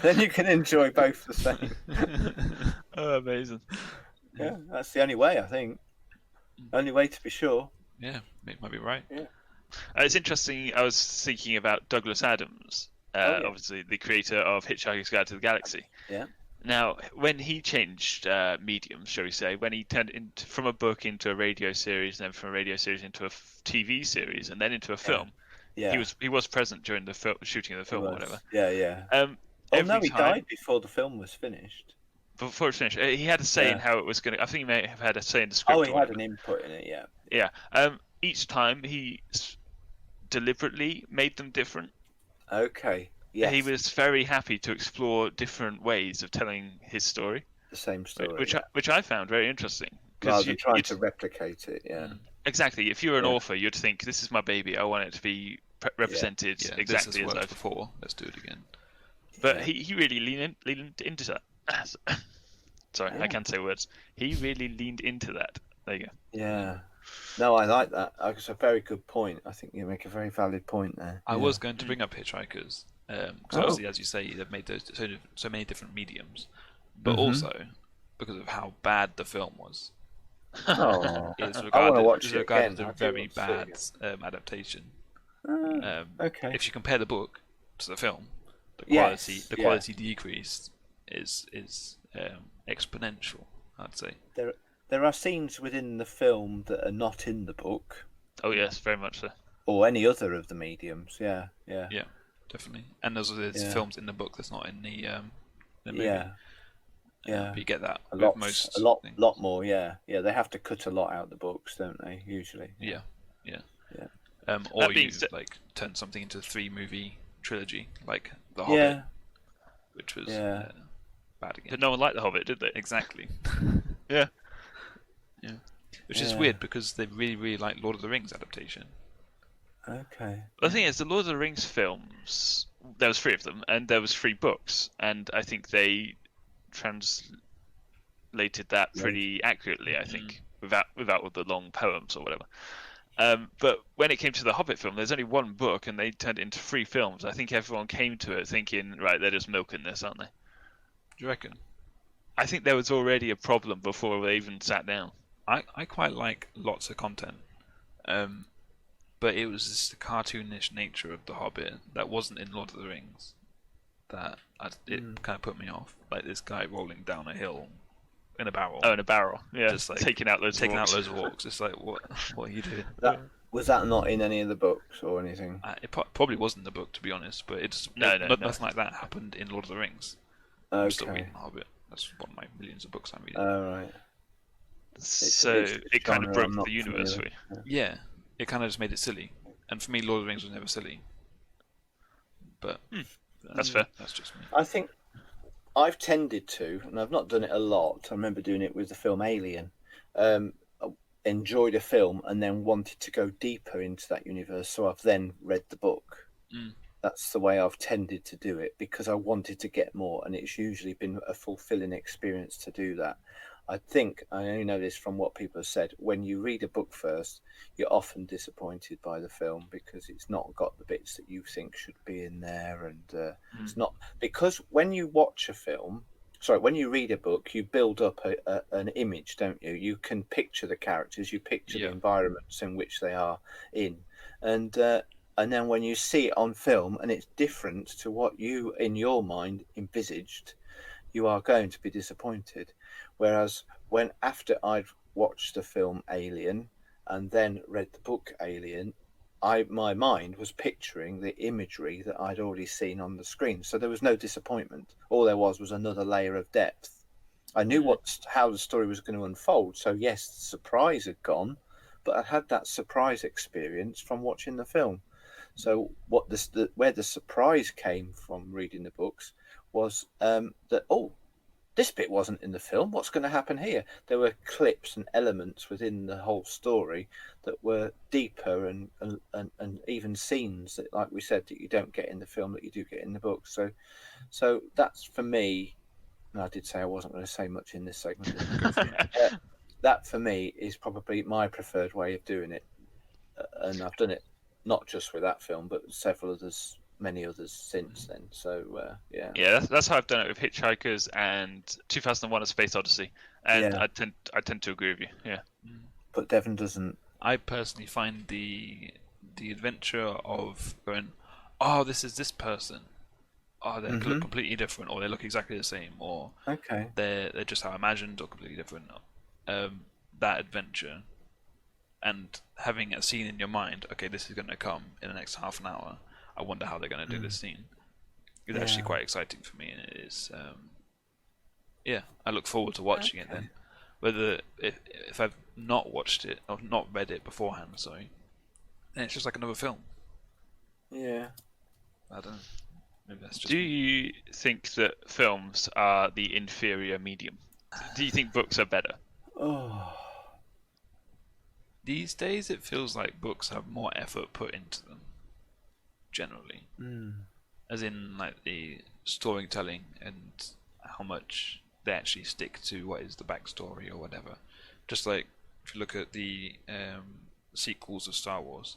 Then you can enjoy both the same. Oh, amazing. Yeah, that's the only way, I think. Only way to be sure. Yeah, it might be right. Yeah. It's interesting. I was thinking about Douglas Adams, obviously the creator of Hitchhiker's Guide to the Galaxy. Yeah. Now, when he changed mediums, shall we say, when he turned from a book into a radio series, and then from a radio series into a TV series, and then into a film, he was present during the shooting of the film or whatever. Yeah. He died before the film was finished. Before it finished, he had a say in how it was going to. I think he may have had a say in the script. Oh, he had an input in it. Yeah. Yeah. Each time he deliberately made them different. Okay. Yes. He was very happy to explore different ways of telling his story. The same story, which I found very interesting. Rather than trying to replicate it, Exactly. If you were an author, you'd think, "This is my baby. I want it to be represented exactly as I've before. Let's do it again." But he really leaned into that. Sorry, I can't say words. He really leaned into that. There you go. Yeah. No, I like that. It's a very good point. I think you make a very valid point there. I was going to bring up Hitchhikers, because obviously, as you say, they've made those so many different mediums, but also because of how bad the film was. It's regarded as a very bad adaptation. Okay. If you compare the book to the film, the quality decrease is exponential, I'd say. There are scenes within the film that are not in the book. Oh yes, very much so. Or any other of the mediums. Yeah, definitely. And there's films in the book that's not in the movie. Yeah. But you get that a with lot more. Yeah. They have to cut a lot out of the books, don't they? Usually. Yeah. Or you turn something into a 3-movie trilogy, like The Hobbit, which was bad again. But no one liked The Hobbit, did they? Exactly. Yeah. Which is weird because they really, really like Lord of the Rings adaptation. Okay. The thing is, the Lord of the Rings films, there was 3 of them, and there was 3 books, and I think they translated that pretty accurately. I think without all the long poems or whatever. But when it came to the Hobbit film, there's only 1 book, and they turned it into 3 films. I think everyone came to it thinking, right, they're just milking this, aren't they? Do you reckon? I think there was already a problem before they even sat down. I quite like lots of content, but it was just the cartoonish nature of The Hobbit that wasn't in Lord of the Rings that it kind of put me off. Like this guy rolling down a hill in a barrel. Oh, in a barrel. Yeah, just like taking out loads of walks. It's like, what are you doing? Was that not in any of the books or anything? It probably wasn't in the book, to be honest, but nothing like that happened in Lord of the Rings. Okay. I'm still reading The Hobbit. That's one of my millions of books I'm reading. Right. So it kind of broke the universe for you. Yeah, it kind of just made it silly. And for me, Lord of the Rings was never silly. But that's fair. That's just me. I think I've tended to, and I've not done it a lot. I remember doing it with the film Alien. Enjoyed a film and then wanted to go deeper into that universe, so I've then read the book. That's the way I've tended to do it because I wanted to get more, and it's usually been a fulfilling experience to do that. I think, I only know this from what people have said, when you read a book first, you're often disappointed by the film because it's not got the bits that you think should be in there, and it's not, because when you watch a film, when you read a book, you build up an image, don't you? You can picture the characters, you picture the environments in which they are in, and then when you see it on film and it's different to what you, in your mind, envisaged, you are going to be disappointed. Whereas after I'd watched the film Alien and then read the book Alien, my mind was picturing the imagery that I'd already seen on the screen. So there was no disappointment. All there was another layer of depth. I knew how the story was going to unfold. So yes, the surprise had gone, but I had that surprise experience from watching the film. So where the surprise came from reading the books was that, this bit wasn't in the film. What's going to happen here? There were clips and elements within the whole story that were deeper and even scenes that, like we said, that you don't get in the film that you do get in the book. So that's for me. And I did say I wasn't going to say much in this segment. That for me is probably my preferred way of doing it, and I've done it not just with that film, but many others since then. So yeah, that's how I've done it with Hitchhikers and 2001: A Space Odyssey, and I tend to agree with you. Yeah, but Devon doesn't. I personally find the the adventure of going, oh, this is this person. Oh, they look completely different, or they look exactly the same, or they're just how I imagined, or completely different. That adventure, and having a scene in your mind. Okay, this is going to come in the next half an hour. I wonder how they're going to do this scene. It's actually quite exciting for me, and it is. I look forward to watching it then. Whether if I've not watched it or not read it beforehand, sorry, then it's just like another film. Yeah. I don't know. Maybe that's just Do you think that films are the inferior medium? Do you think books are better? Oh. These days, it feels like books have more effort put into them. Generally, as in like the storytelling and how much they actually stick to what is the backstory or whatever. Just like if you look at the sequels of Star Wars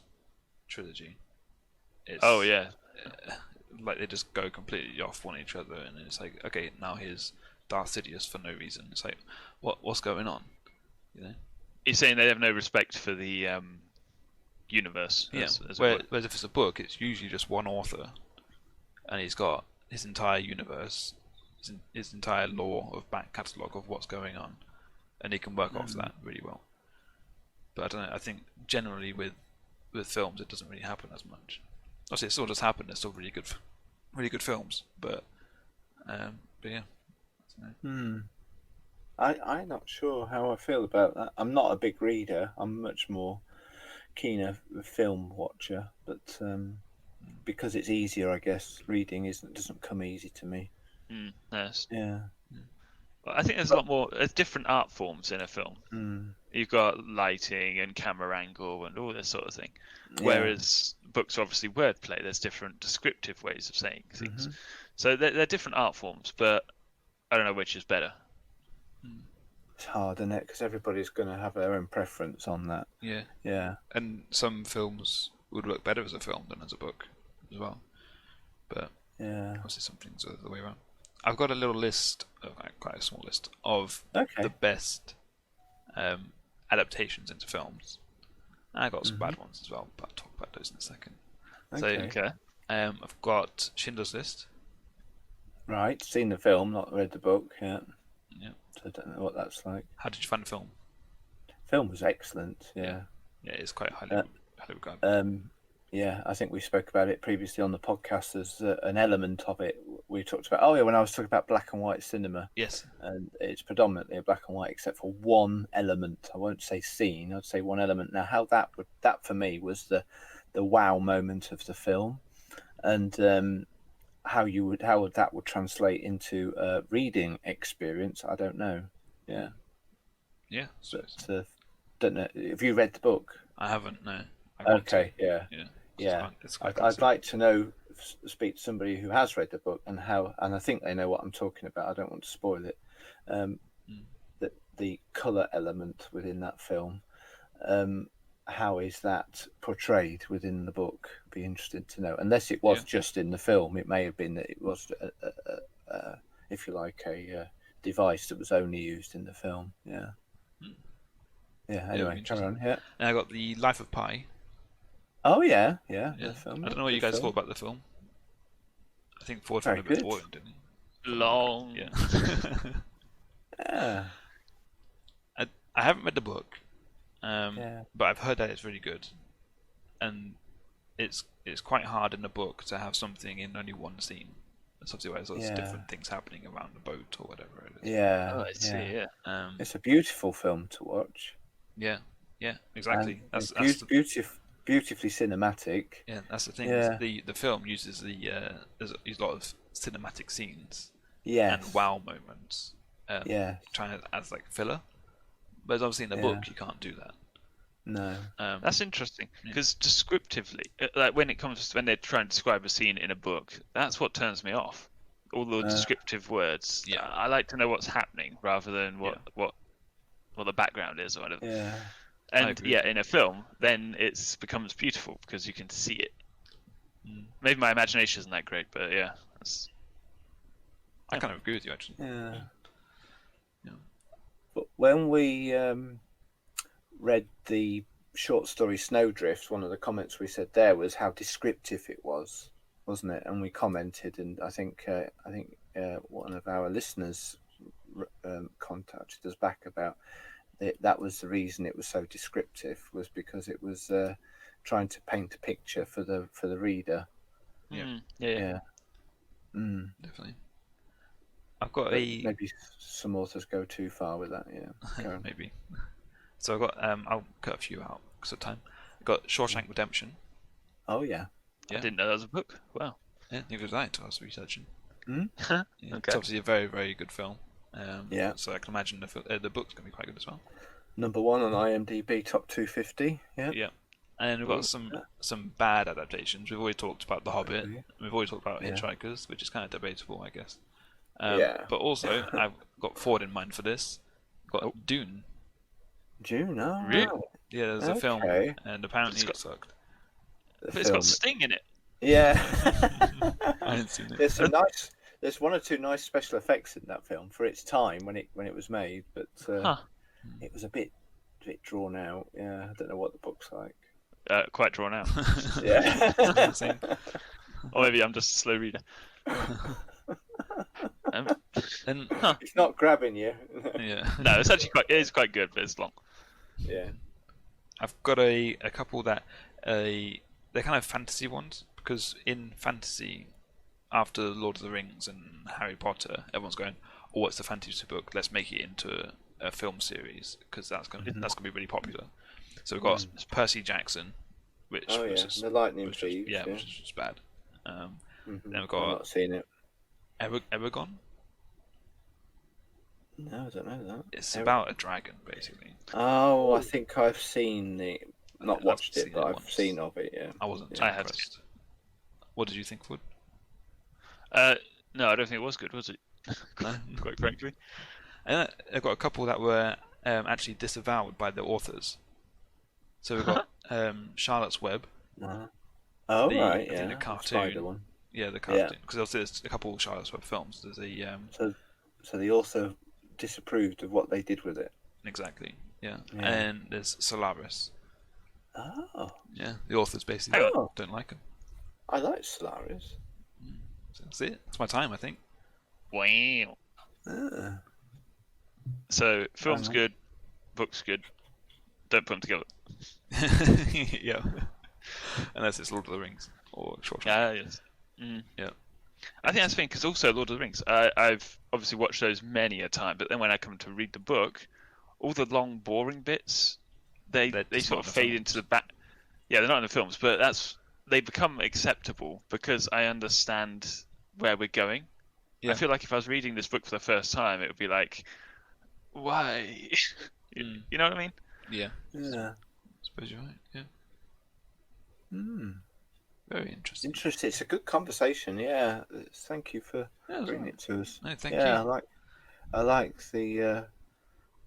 trilogy, it's, like they just go completely off on each other, and it's like, okay, now here's Darth Sidious for no reason. It's like, what's going on? You know, you're saying they have no respect for the universe. As whereas if it's a book, it's usually just one author, and he's got his entire universe, his entire lore of back catalogue of what's going on, and he can work off that really well. But I don't know. I think generally with films, it doesn't really happen as much. Obviously, it still does happen. They're still really good films. But yeah. I'm not sure how I feel about that. I'm not a big reader. I'm much more keener film watcher, but because it's easier, I guess reading doesn't come easy to me. Yes. Yeah. Well, I think there's a lot more. There's different art forms in a film. You've got lighting and camera angle and all this sort of thing. Whereas books are obviously wordplay. There's different descriptive ways of saying things. So they're different art forms, but I don't know which is better. It's hard, isn't it? Because everybody's going to have their own preference on that. Yeah. Yeah. And some films would work better as a film than as a book as well. But obviously some things are the way around. I've got a little list, quite a small list, of the best adaptations into films. And I got some bad ones as well, but I'll talk about those in a second. Okay. I've got Schindler's List. Right, seen the film, not read the book yet. Yeah. So I don't know what that's like. How did you find the film? Film was excellent. Yeah, it's quite highly regarded. Yeah, I think we spoke about it previously on the podcast. There's an element of it we talked about. When I was talking about black and white cinema. Yes. And it's predominantly a black and white, except for one element. I won't say scene. I'd say one element. Now, how that for me was the wow moment of the film, and how that would translate into a reading experience. I don't know. Yeah. Yeah. But don't know. Have you read the book? I haven't. No. Okay. Yeah. Yeah. I'd like to speak to somebody who has read the book and I think they know what I'm talking about. I don't want to spoil it. The colour element within that film, how is that portrayed within the book? Be interested to know. Unless it was just in the film, it may have been that it was, if you like, a device that was only used in the film. Yeah. Yeah. Anyway, carry on. Yeah. And I got The Life of Pi. Oh yeah. I don't know what you guys thought about the film. I think Ford found it a bit boring, didn't he? Long. Yeah. Yeah. I haven't read the book, but I've heard that it's really good, and it's quite hard in the book to have something in only one scene. It's obviously where there's lots of different things happening around the boat or whatever it is. Yeah. Oh, I see. Yeah. It's a beautiful film to watch. Yeah. Exactly. That's beautifully cinematic. Yeah, that's the thing. Yeah. The film uses there's a lot of cinematic scenes. Yes. And wow moments. Trying to add like filler. But obviously in the book you can't do that. No. That's interesting because descriptively, like when they're trying to describe a scene in a book, that's what turns me off. All the descriptive words. Yeah. I like to know what's happening rather than what the background is or whatever. Yeah. And in a film, then it becomes beautiful because you can see it. Maybe my imagination isn't that great, but I kind of agree with you actually. Yeah. But when we read the short story Snowdrift, one of the comments we said there was how descriptive it was, wasn't it? And we commented, and I think one of our listeners contacted us back about it. That was the reason it was so descriptive, was because it was trying to paint a picture for the reader. Yeah. Definitely. I've got maybe some authors go too far with that. Yeah, maybe. So I've got I'll cut a few out because of time. I've got Shawshank Redemption. Oh yeah. I didn't know that was a book. Wow. Yeah, neither did I until I was researching. Okay. It's obviously a very, very good film. Yeah. So I can imagine the book's going to be quite good as well. Number 1 on IMDb top 250. Yeah. Yeah. And we've got some bad adaptations. We've already talked about The Hobbit. Okay. We've already talked about Hitchhikers, which is kind of debatable, I guess. But also, I've got Ford in mind for this. I've got Dune. Dune, oh, Really? right. Yeah, there's a film, and apparently it sucked. But it's got Sting in it. Yeah. I didn't see it. There's one or two nice special effects in that film for its time when it was made, but it was a bit drawn out. Yeah, I don't know what the book's like. Quite drawn out. Yeah. Same. Or maybe I'm just a slow reader. It's not grabbing you. Yeah. No, it's actually quite good, but it's long. Yeah. I've got a couple that they're kind of fantasy ones, because in fantasy, after Lord of the Rings and Harry Potter, everyone's going, "Oh, what's the fantasy book? Let's make it into a film series, because that's going to be really popular." So we've got Percy Jackson, which was The Lightning Thieves. which was bad. Then we've I've got not seen it. Eragon. No, I don't know that. It's about a dragon, basically. Oh, I think I've seen it. Not watched I've it, but seen it I've once. seen of it. Yeah. I wasn't I have. impressed. What did you think, Wood? No, I don't think it was good, was it? Quite frankly. And I've got a couple that were actually disavowed by the authors. So we've got Charlotte's Web. Oh, the, right, I yeah. think the cartoon. Spider one. Yeah, the cartoon. Because there's a couple of Charlotte's Web films. There's a So the author disapproved of what they did with it. exactly, yeah. And there's Solaris. Oh. Yeah, the authors basically don't like them. I like Solaris. So that's it. That's my time, I think. Wow. So film's good, book's good. Don't put them together. Yeah. Unless it's Lord of the Rings or Short. Yes. Yeah. I think that's the thing, because also Lord of the Rings, I've obviously watched those many a time, but then when I come to read the book, all the long, boring bits, they sort of fade into the back. Yeah, they're not in the films, but they become acceptable because I understand where we're going. Yeah. I feel like if I was reading this book for the first time, it would be like, why? You know what I mean? Yeah. Yeah. I suppose you're right. Yeah. Hmm. Very interesting. Interesting. It's a good conversation. Yeah. Thank you for bringing it to us. No, thank you. Yeah, I like the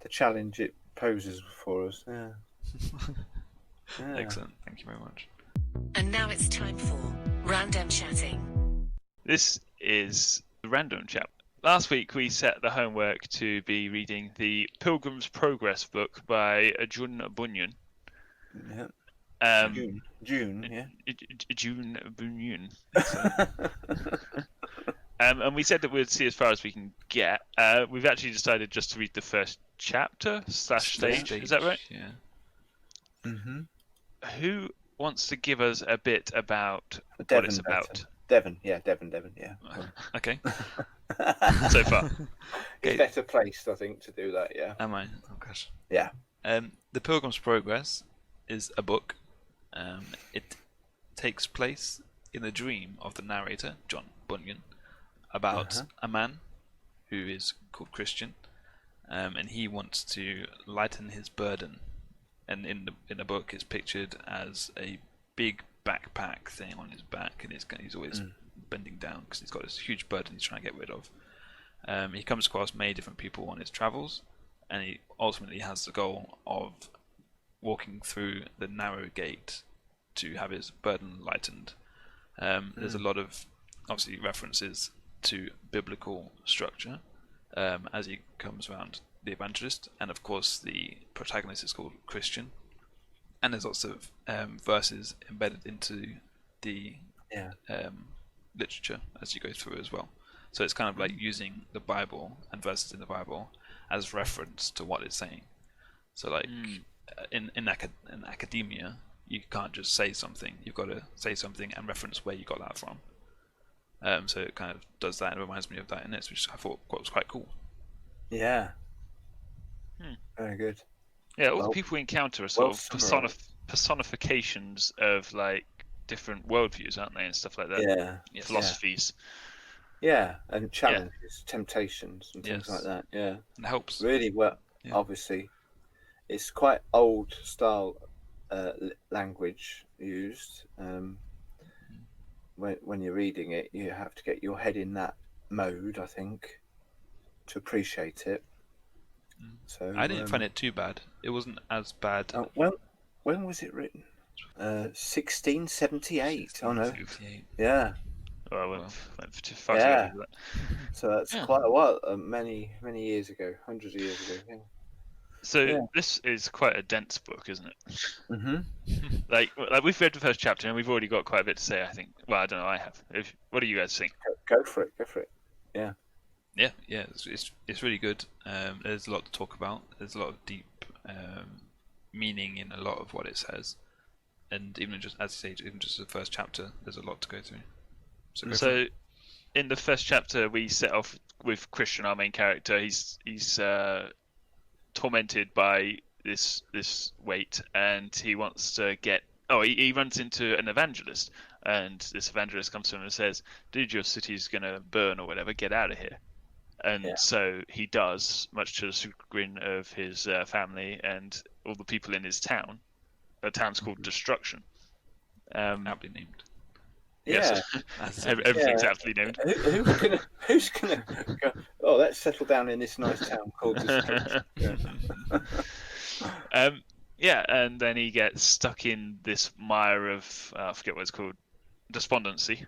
challenge it poses for us. Yeah. Excellent. Thank you very much. And now it's time for Random Chatting. This is the Random Chat. Last week we set the homework to be reading the Pilgrims Progress book by June Bunyan. Yeah. June, yeah. June Bunyan. And we said that we'd see as far as we can get. We've actually decided just to read the first chapter / stage. Is that right? Yeah. Mm-hmm. Who wants to give us a bit about Devon, what it's about? Devon, yeah. Okay. So far. He's better placed, I think, to do that, yeah. Am I? Oh, gosh. Yeah. The Pilgrim's Progress is a book. It takes place in the dream of the narrator, John Bunyan, about a man who is called Christian, and he wants to lighten his burden. And in the book, it's pictured as a big backpack thing on his back, and he's always bending down because he's got this huge burden he's trying to get rid of. He comes across many different people on his travels, and he ultimately has the goal of walking through the narrow gate to have his burden lightened. There's a lot of obviously references to biblical structure as he comes around the evangelist, and of course the protagonist is called Christian, And there's lots of verses embedded into the literature as you go through as well. So it's kind of like using the Bible and verses in the Bible as reference to what it's saying. So like in academia, you can't just say something. You've got to say something and reference where you got that from. So it kind of does that and reminds me of that in this, which I thought was quite cool. Yeah. Very good. Yeah, all the people we encounter are sort of personifications of like different worldviews, aren't they, and stuff like that. Yeah. Philosophies. Yeah, and challenges, temptations, and things like that. Yeah, and helps really well. Yeah. Obviously, it's quite old style language used. When you're reading it, you have to get your head in that mode, I think, to appreciate it. So I didn't find it too bad. It wasn't as bad. Well, when was it written? 1678. Oh no. Yeah. Oh, I went far too over that. So that's quite a while. Many years ago, hundreds of years ago. Yeah. So this is quite a dense book, isn't it? Mm-hmm. like we've read the first chapter and we've already got quite a bit to say. I think. Well, I don't know. I have. What do you guys think? Go for it. Yeah. Yeah. It's really good. There's a lot to talk about. There's a lot of deep meaning in a lot of what it says, and even just as you say, even just the first chapter, there's a lot to go through. So in the first chapter, we set off with Christian, our main character. He's tormented by this weight, and he wants to get. Oh, he runs into an evangelist, and this evangelist comes to him and says, "Dude, your city's gonna burn or whatever. Get out of here." And so he does, much to the chagrin of his family and all the people in his town. A town's called Destruction. Aptly named. Yeah, everything's aptly named. Who's gonna go? Oh, let's settle down in this nice town called Destruction. And then he gets stuck in this mire of I forget what it's called, despondency.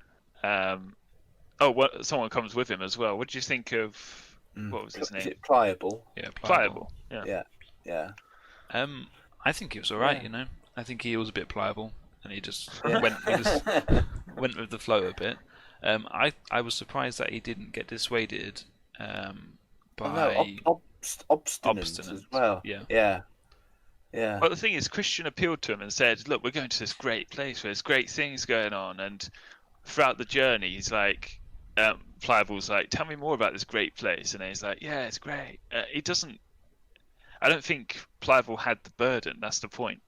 Someone comes with him as well. What did you think of what was his name? Is it Pliable? Yeah, Pliable. Yeah. I think he was alright. I think he was a bit pliable, and he just went with the flow a bit. I was surprised that he didn't get dissuaded by obstinance as well. Yeah. Well, the thing is, Christian appealed to him and said, "Look, we're going to this great place where there's great things going on." And throughout the journey, he's like, Pliable's like, "Tell me more about this great place." And he's like, "Yeah, it's great." He doesn't. I don't think Pliable had the burden. That's the point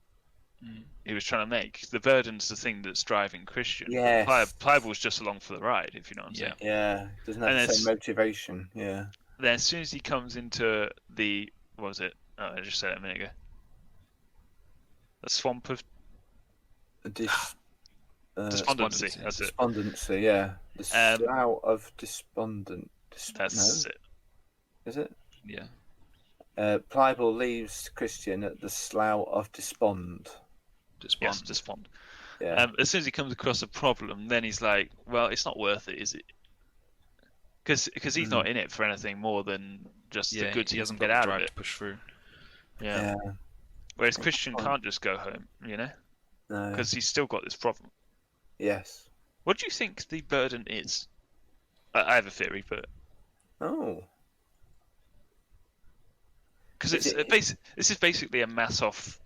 he was trying to make. The burden's the thing that's driving Christian. Yes. Pliable's just along for the ride, if you know what I'm saying. Yeah, doesn't have the same motivation. Yeah. Then as soon as he comes into the, what was it? Oh, I just said it a minute ago. The swamp of despondency. That's it. Despondency, yeah. The slough of despondent. That's it. Is it? Yeah. Pliable leaves Christian at the slough of despond. Yes, despond. Yeah. As soon as he comes across a problem, then he's like, "Well, it's not worth it, is it?" Because he's not in it for anything more than just the goods he doesn't get out of it. To push through. Yeah. Whereas Christian can't just go home, No. Because he's still got this problem. Yes. What do you think the burden is? I have a theory, but because this is basically a mass-off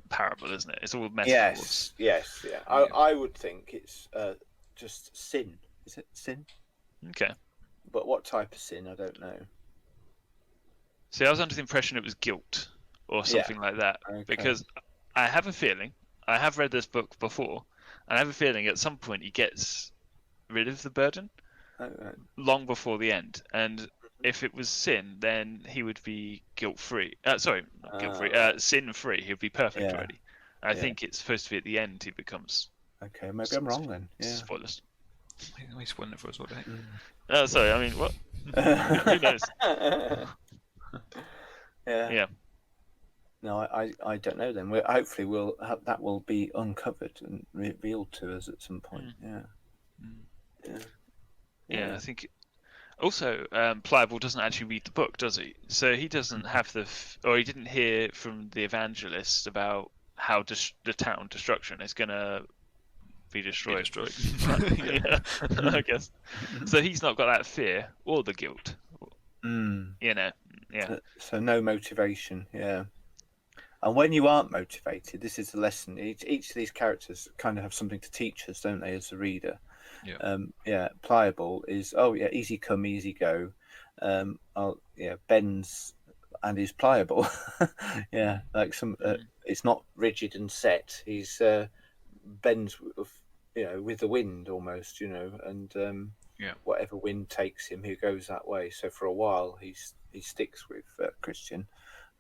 parable, isn't it? It's all metaphors. Yes. I would think it's just sin. Is it sin? Okay. But what type of sin? I don't know. See, I was under the impression it was guilt or something like that, because I have a feeling, I have read this book before, and I have a feeling at some point he gets rid of the burden long before the end, and if it was sin, then he would be guilt-free. Sorry, not guilt-free, sin-free. He would be perfect already. I think it's supposed to be at the end he becomes... Okay, maybe I'm wrong then. Yeah. Spoilers. We're spoiling it for us all day. Oh, sorry, I mean, what? Who knows? Yeah. No, I don't know then. Hopefully that will be uncovered and revealed to us at some point. Yeah, I think... Also, Pliable doesn't actually read the book, does he? So he doesn't have or he didn't hear from the evangelist about how the town destruction is gonna be destroyed. Yeah. I guess. So he's not got that fear or the guilt. Mm. You know. Yeah. So no motivation. Yeah. And when you aren't motivated, this is the lesson. Each of these characters kind of have something to teach us, don't they, as a reader? Yeah. Pliable is easy come, easy go. Ben's and he's pliable. Yeah, like it's not rigid and set. He's bends, with the wind almost, and whatever wind takes him, he goes that way. So for a while, he sticks with Christian.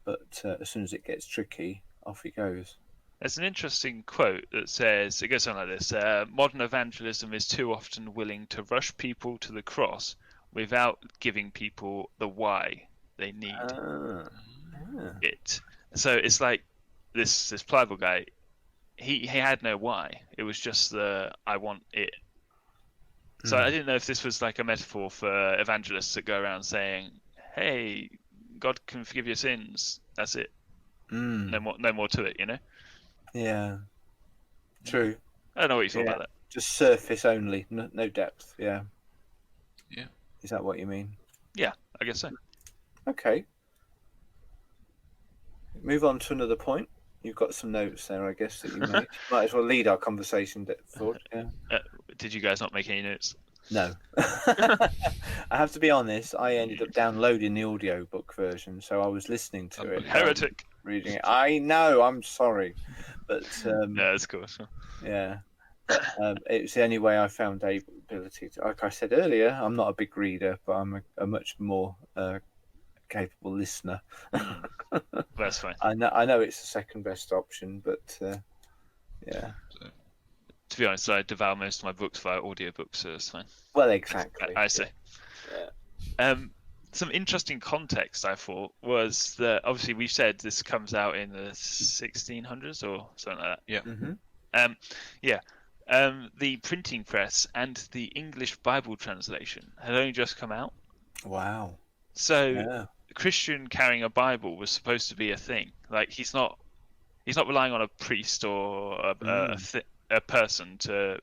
But as soon as it gets tricky, off he goes. There's an interesting quote that says, it goes something like this: modern evangelism is too often willing to rush people to the cross without giving people the why they need it. So it's like this pliable guy, he had no why. It was just the I want it. So I didn't know if this was like a metaphor for evangelists that go around saying, hey, God can forgive your sins. That's it. No more to it, Yeah. True. I don't know what you thought about that. Just surface only, no depth. Yeah. Yeah. Is that what you mean? Yeah, I guess so. Okay. Move on to another point. You've got some notes there, I guess, that you made. Might as well lead our conversation forward. Yeah. Did you guys not make any notes? No. I have to be honest, I ended up downloading the audiobook version, so I was listening to it. Heretic. Reading it. I know, I'm sorry. But yeah, that's cool. Yeah. It's the only way I found ability to, like I said earlier, I'm not a big reader, but I'm a much more capable listener. That's fine. I know it's the second best option, but yeah. To be honest, I devour most of my books via audiobooks, so it's fine. Well, exactly. I see. Yeah. Some interesting context I thought was that obviously we've said this comes out in the 1600s or something like that. Yeah. Mm-hmm. The printing press and the English Bible translation had only just come out. Wow. So Christian carrying a Bible was supposed to be a thing. Like he's not relying on a priest or a person to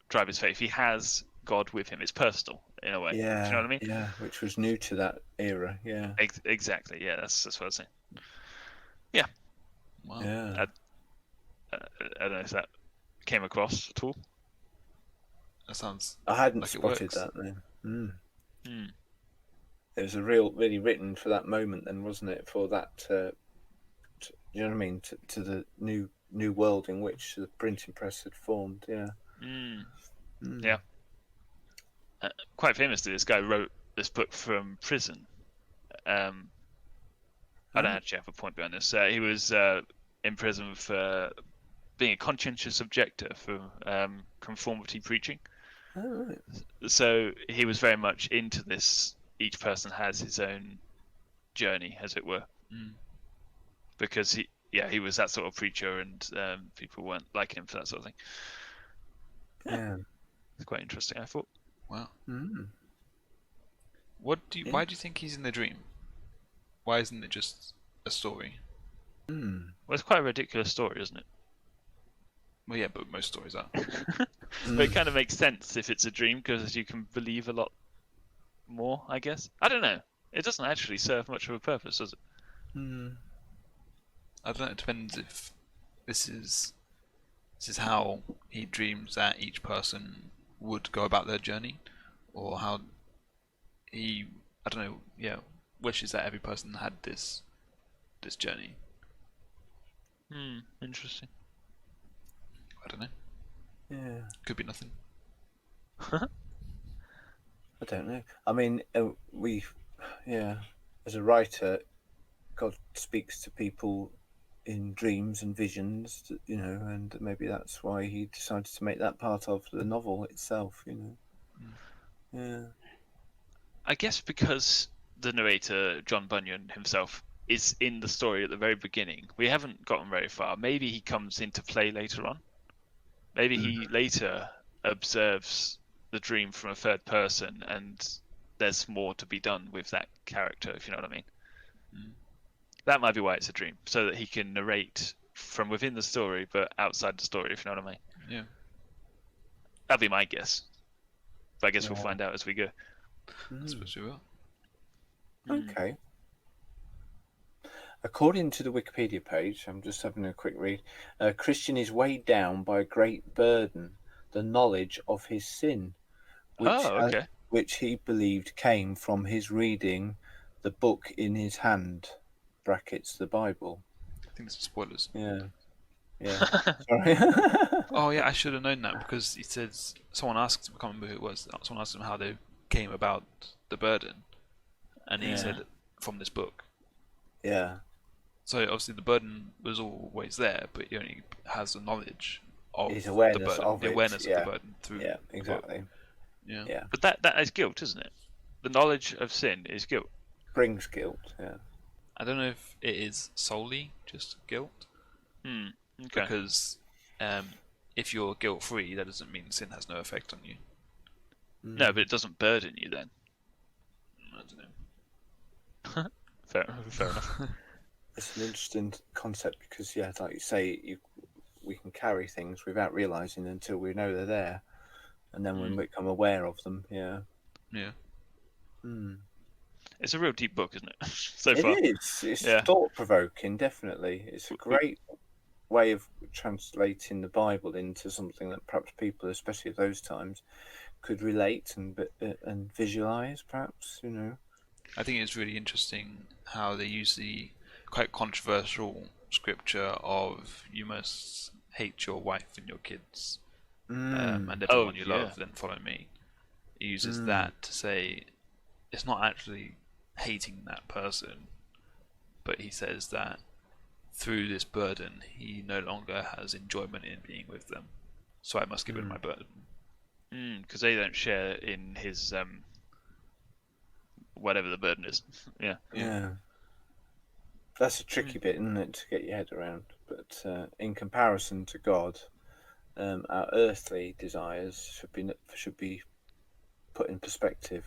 drive his faith. He has God with him. It's personal in a way. Yeah. Do you know what I mean? Yeah, which was new to that era. Yeah. Exactly. Yeah, that's what I was saying. Yeah. Wow. Yeah. I don't know if that came across at all. That sounds. I hadn't like spotted that then. It was really written for that moment, then, wasn't it? For that, you know what I mean? To the new world in which the printing press had formed. Yeah. Yeah. Quite famously, this guy wrote this book from prison. I don't actually have a point behind this. He was in prison for being a conscientious objector for conformity preaching. Oh, right. So he was very much into this. Each person has his own journey, as it were, because he was that sort of preacher, and people weren't liking him for that sort of thing. Yeah. It's quite interesting, I thought. Wow. Mm. Why do you think he's in the dream? Why isn't it just a story? Well, it's quite a ridiculous story, isn't it? Well, yeah, but most stories are. But it kind of makes sense if it's a dream, because you can believe a lot more, I guess. I don't know. It doesn't actually serve much of a purpose, does it? I don't know. It depends if this is how he dreams that each person would go about their journey, or how he, I don't know, wishes that every person had this journey. Interesting. I don't know. Yeah. Could be nothing. I don't know. I mean, as a writer, God speaks to people in dreams and visions, and maybe that's why he decided to make that part of the novel itself, Yeah. I guess because the narrator, John Bunyan himself, is in the story at the very beginning, we haven't gotten very far. Maybe he comes into play later on. Maybe he later observes the dream from a third person, and there's more to be done with that character, if you know what I mean. That might be why it's a dream, so that he can narrate from within the story, but outside the story, if you know what I mean. Yeah. That'd be my guess. But I guess we'll find out as we go. I suppose we will. Okay. According to the Wikipedia page, I'm just having a quick read. Christian is weighed down by a great burden, the knowledge of his sin, which he believed came from his reading the book in his hand, brackets the Bible. I think this is spoilers. Yeah. Sorry. Oh yeah, I should have known that because he says someone asked him, I can't remember who it was. Someone asked him how they came about the burden, and he said from this book. Yeah. So obviously the burden was always there, but he only has the knowledge of his awareness the burden, of the awareness of the burden through. Yeah, exactly. Yeah. But that is guilt, isn't it? The knowledge of sin is guilt. Brings guilt. Yeah. I don't know if it is solely just guilt. Okay. Because if you're guilt-free, that doesn't mean sin has no effect on you. No, but it doesn't burden you then. I don't know. Fair enough. It's an interesting concept because, like you say, we can carry things without realising until we know they're there, and then we become aware of them. Yeah. Yeah. It's a real deep book, isn't it? So far. It is. It's thought-provoking, definitely. It's a great way of translating the Bible into something that perhaps people, especially at those times, could relate and visualise, perhaps, I think it's really interesting how they use the quite controversial scripture of you must hate your wife and your kids and everyone you love, then follow me. He uses that to say it's not actually hating that person, but he says that through this burden he no longer has enjoyment in being with them, so I must give him my burden. Because they don't share in his whatever the burden is. Yeah. That's a tricky bit, isn't it, to get your head around? But in comparison to God, our earthly desires should be put in perspective.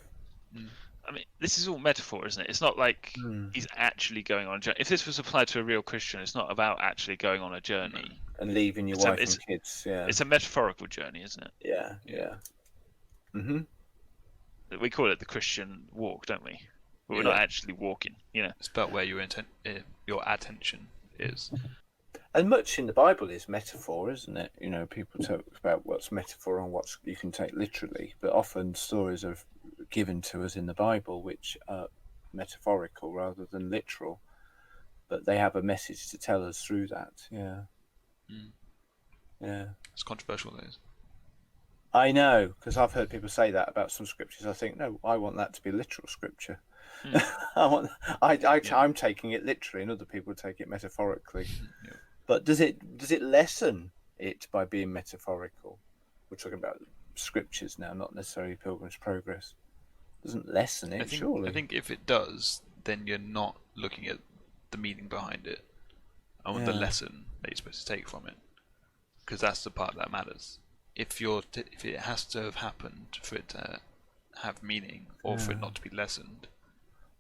I mean, this is all metaphor, isn't it? It's not like he's actually going on a journey. If this was applied to a real Christian, it's not about actually going on a journey and leaving your wife and kids. Yeah, it's a metaphorical journey, isn't it? Yeah. We call it the Christian walk, don't we? But we're not actually walking. It's about where your attention is. And much in the Bible is metaphor, isn't it? People talk about what's metaphor and what you can take literally, but often stories are given to us in the Bible which are metaphorical rather than literal, but they have a message to tell us through that. Yeah. It's controversial, though. I know, because I've heard people say that about some scriptures. I think, no, I want that to be literal scripture. I'm taking it literally, and other people take it metaphorically. But does it lessen it by being metaphorical? We're talking about scriptures now, not necessarily Pilgrim's Progress. Doesn't lessen it, surely. I think if it does, then you're not looking at the meaning behind it and the lesson that you're supposed to take from it, because that's the part that matters. If it has to have happened for it to have meaning, or for it not to be lessened.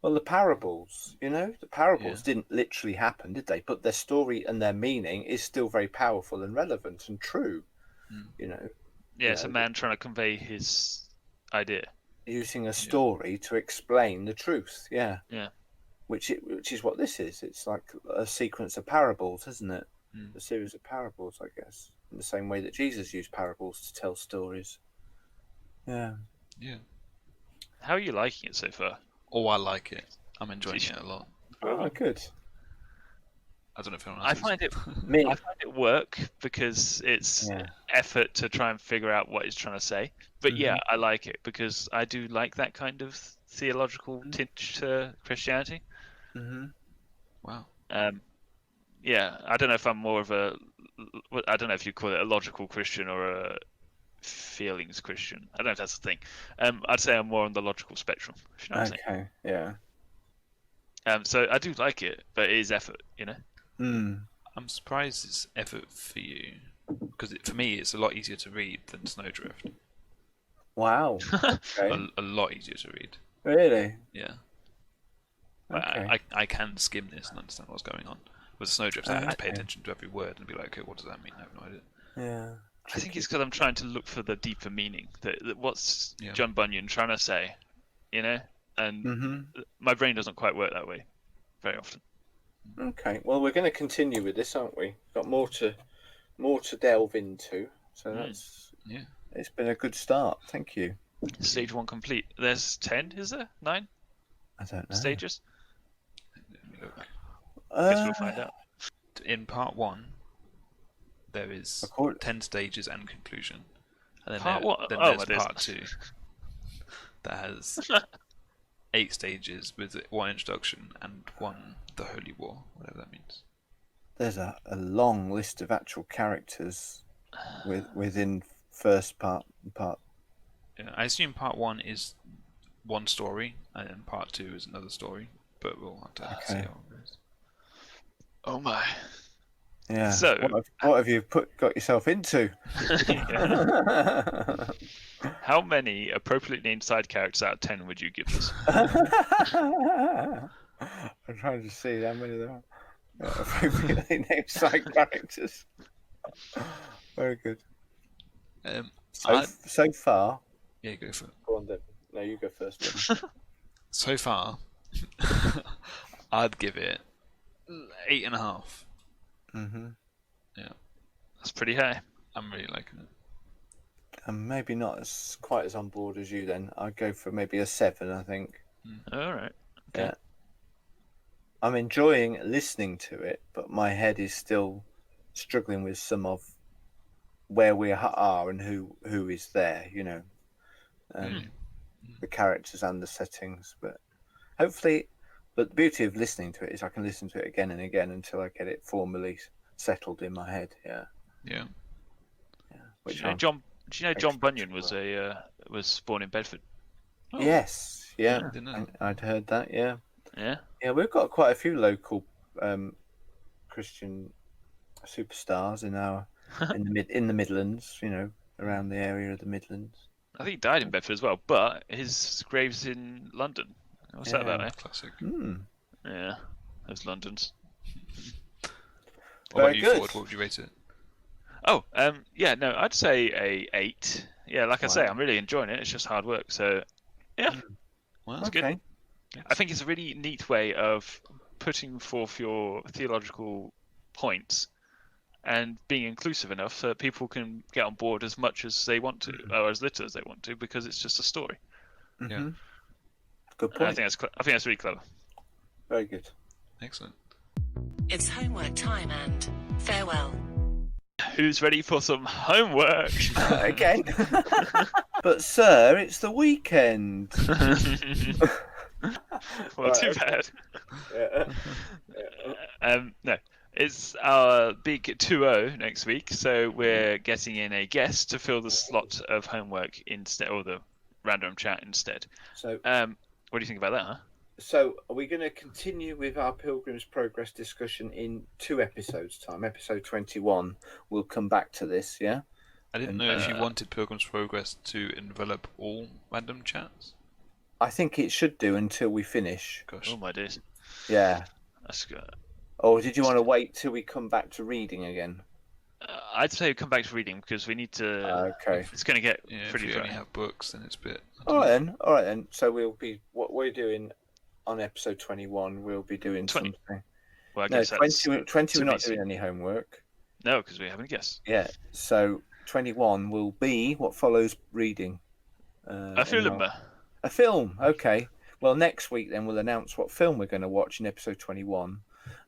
Well, the parables, didn't literally happen, did they? But their story and their meaning is still very powerful and relevant and true. It's a man trying to convey his idea, using a story to explain the truth. Yeah. Which is what this is. It's like a sequence of parables, isn't it? A series of parables, I guess, in the same way that Jesus used parables to tell stories. Yeah. How are you liking it so far? Oh, I like it. I'm enjoying it a lot. Oh, good. I don't know if anyone else I find it work because it's effort to try and figure out what he's trying to say. But I like it because I do like that kind of theological tinge to Christianity. Wow. I don't know if I'm more of I don't know if you call it a logical Christian or a feelings Christian. I don't know if that's the thing. I'd say I'm more on the logical spectrum. If you know what I'm saying. Yeah. So I do like it, but it is effort, I'm surprised it's effort for you, because for me it's a lot easier to read than Snowdrift. Wow. Okay. A lot easier to read. Really? Yeah. Okay. I can skim this and understand what's going on, With Snowdrift, I had to pay attention to every word and be like, okay, what does that mean? I have no idea. Yeah. I think it's because I'm trying to look for the deeper meaning. That what's John Bunyan trying to say, And my brain doesn't quite work that way very often. Okay, well, we're going to continue with this, aren't we? Got more to delve into. So it's been a good start. Thank you. Stage 1 complete. There's 10, is there? 9? I don't know. Stages? Let me look. Guess we'll find out. In part 1, there is 10 stages and conclusion. And then there's part 2 that has 8 stages with 1 introduction and 1 the Holy War, whatever that means. There's a long list of actual characters within first part. Yeah, I assume part 1 is one story, and then part 2 is another story, but we'll have to see how it goes. Oh my. Yeah. So, what have you got yourself into? How many appropriately named side characters out of 10 would you give this? I'm trying to see how many there are. Appropriately named side characters. Very good. So far. Yeah, go for it. Go on, Devon. No, you go first. So far, I'd give it 8.5. Yeah, that's pretty high. I'm really liking it. And maybe not quite as on board as you. Then I'd go for maybe a 7. I think. All right. Okay. Yeah. I'm enjoying listening to it, but my head is still struggling with some of where we are and who is there. The characters and the settings. But hopefully, the beauty of listening to it is I can listen to it again and again until I get it formally settled in my head. Yeah. Yeah. Do you know John Bunyan was born in Bedford? Oh. Yes. Yeah. I'd heard that. Yeah. Yeah. Yeah, we've got quite a few local Christian superstars in the Midlands. Around the area of the Midlands. I think he died in Bedford as well, but his grave's in London. What's that about, eh? Classic. Yeah, those Londons. What about you, Ford? What would you rate it? Oh, no, I'd say a 8. Yeah, like I say, I'm really enjoying it. It's just hard work, so yeah, that's good. I think it's a really neat way of putting forth your theological points and being inclusive enough so that people can get on board as much as they want to, or as little as they want to, because it's just a story. Yeah. Good point. I think that's really clever. Very good. Excellent. It's homework time and farewell. Who's ready for some homework? Again. But sir, it's the weekend. Well, too bad. No, it's our big 2-0 next week, so we're getting in a guest to fill the slot of homework instead, or the random chat instead. So, what do you think about that, huh? So, are we going to continue with our Pilgrims Progress discussion in 2 episodes' time? Episode 21, we'll come back to this, yeah? I didn't know if you wanted Pilgrims Progress to envelop all random chats. I think it should do until we finish. Gosh. Oh my days. Yeah. That's good. Or did you want to wait till we come back to reading again? I'd say come back to reading because we need to. Okay. It's going to get pretty. If you only have books, then it's a bit. All right then. So we'll be what we're doing on episode 21. We'll be doing 20. Something. Well, I guess 20 we're not doing any homework. No, because we haven't guessed. Yeah. So 21 will be what follows reading. A film. A film. Okay. Well, next week then we'll announce what film we're going to watch in episode 21.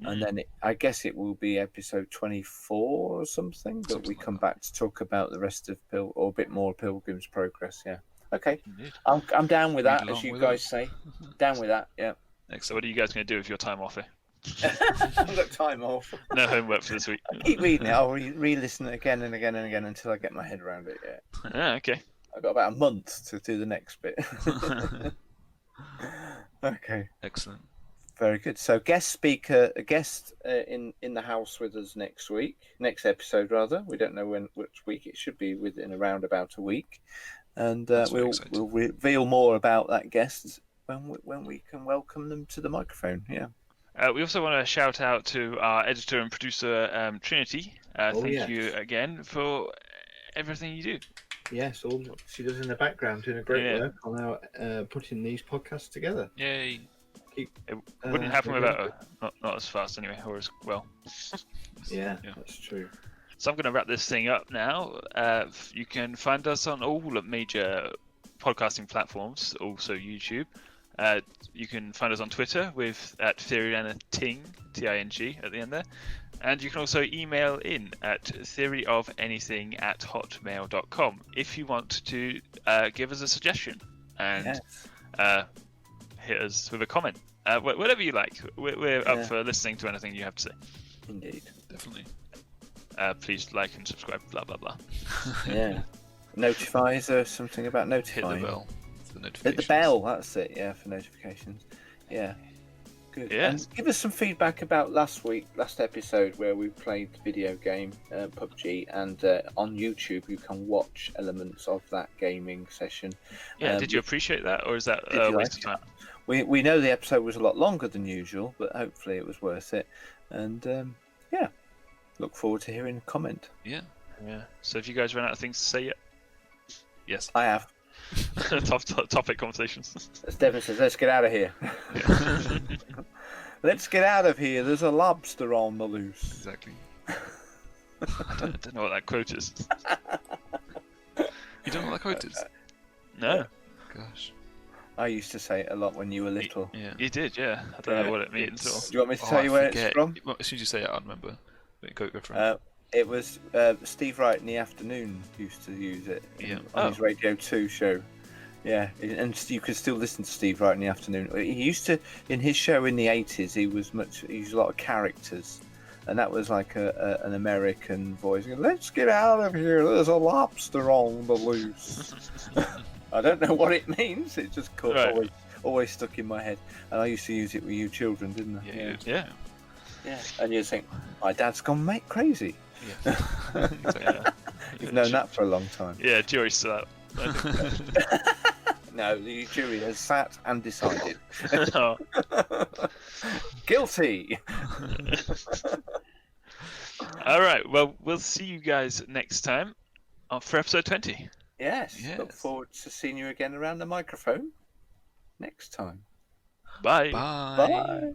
And then I guess it will be episode 24 or something. But we come back to talk about the rest of or a bit more Pilgrim's Progress. Yeah. Okay. I'm down with that, as you guys say. Down with that. Yeah. So what are you guys going to do with your time off here? I've got time off. No homework for this week. I keep reading it. I'll re-listen it again and again and again until I get my head around it. Yeah. Okay. I've got about a month to do the next bit. Okay. Excellent. Very good. So a guest in the house with us next episode rather. We don't know which week it should be, within around about a week, and we'll reveal more about that guest when we can welcome them to the microphone. Yeah. We also want to shout out to our editor and producer, Trinity. Thank you again for everything you do. Yes, all she does in the background, doing a great work on our putting these podcasts together. Yay! It wouldn't happen without her. Not as fast anyway, or as well. Yeah, that's true. So I'm going to wrap this thing up now. You can find us on all major podcasting platforms, also YouTube. You can find us on Twitter at TheoryAnything, T-I-N-G at the end there. And you can also email in at theoryofanything@hotmail.com if you want to give us a suggestion and hit us with a comment. Whatever you like. We're up for listening to anything you have to say. Indeed. Definitely. Please like and subscribe, blah, blah, blah. Yeah. Notify, is there something about notifying? Hit the bell. Hit the bell, that's it, for notifications. Yeah. Good. Yeah. And give us some feedback about last episode where we played the video game PUBG, and on YouTube you can watch elements of that gaming session. Yeah, did you appreciate that, or is that a waste of time? We know the episode was a lot longer than usual, but hopefully it was worth it. And look forward to hearing a comment. Yeah. So if you guys run out of things to say yet? Yes. I have. Topic conversations. As Devon says, let's get out of here. Let's get out of here. There's a lobster on the loose. Exactly. I don't know what that quote is. You don't know what that quote is? No. Gosh. I used to say it a lot when you were little. Yeah. You did, yeah. I don't know what it means. Do you want me to tell you where it's from? As soon as you say it, I'll remember. Go for it. It was Steve Wright in the Afternoon used to use it on his Radio 2 show. Yeah, and you can still listen to Steve Wright in the Afternoon. He used to, in his show in the 80s, he used a lot of characters. And that was like an American voice. Let's get out of here. There's a lobster on the loose. I don't know what it means. It just always stuck in my head. And I used to use it with you children, didn't I? Yeah. And you think, my dad's gone mate crazy. Yeah. You've known that for a long time. Yeah, jury's still out. No, the jury has sat and decided. Oh. Guilty. All right. Well, we'll see you guys next time for episode 20. Yes. Look forward to seeing you again around the microphone next time. Bye. Bye. Bye.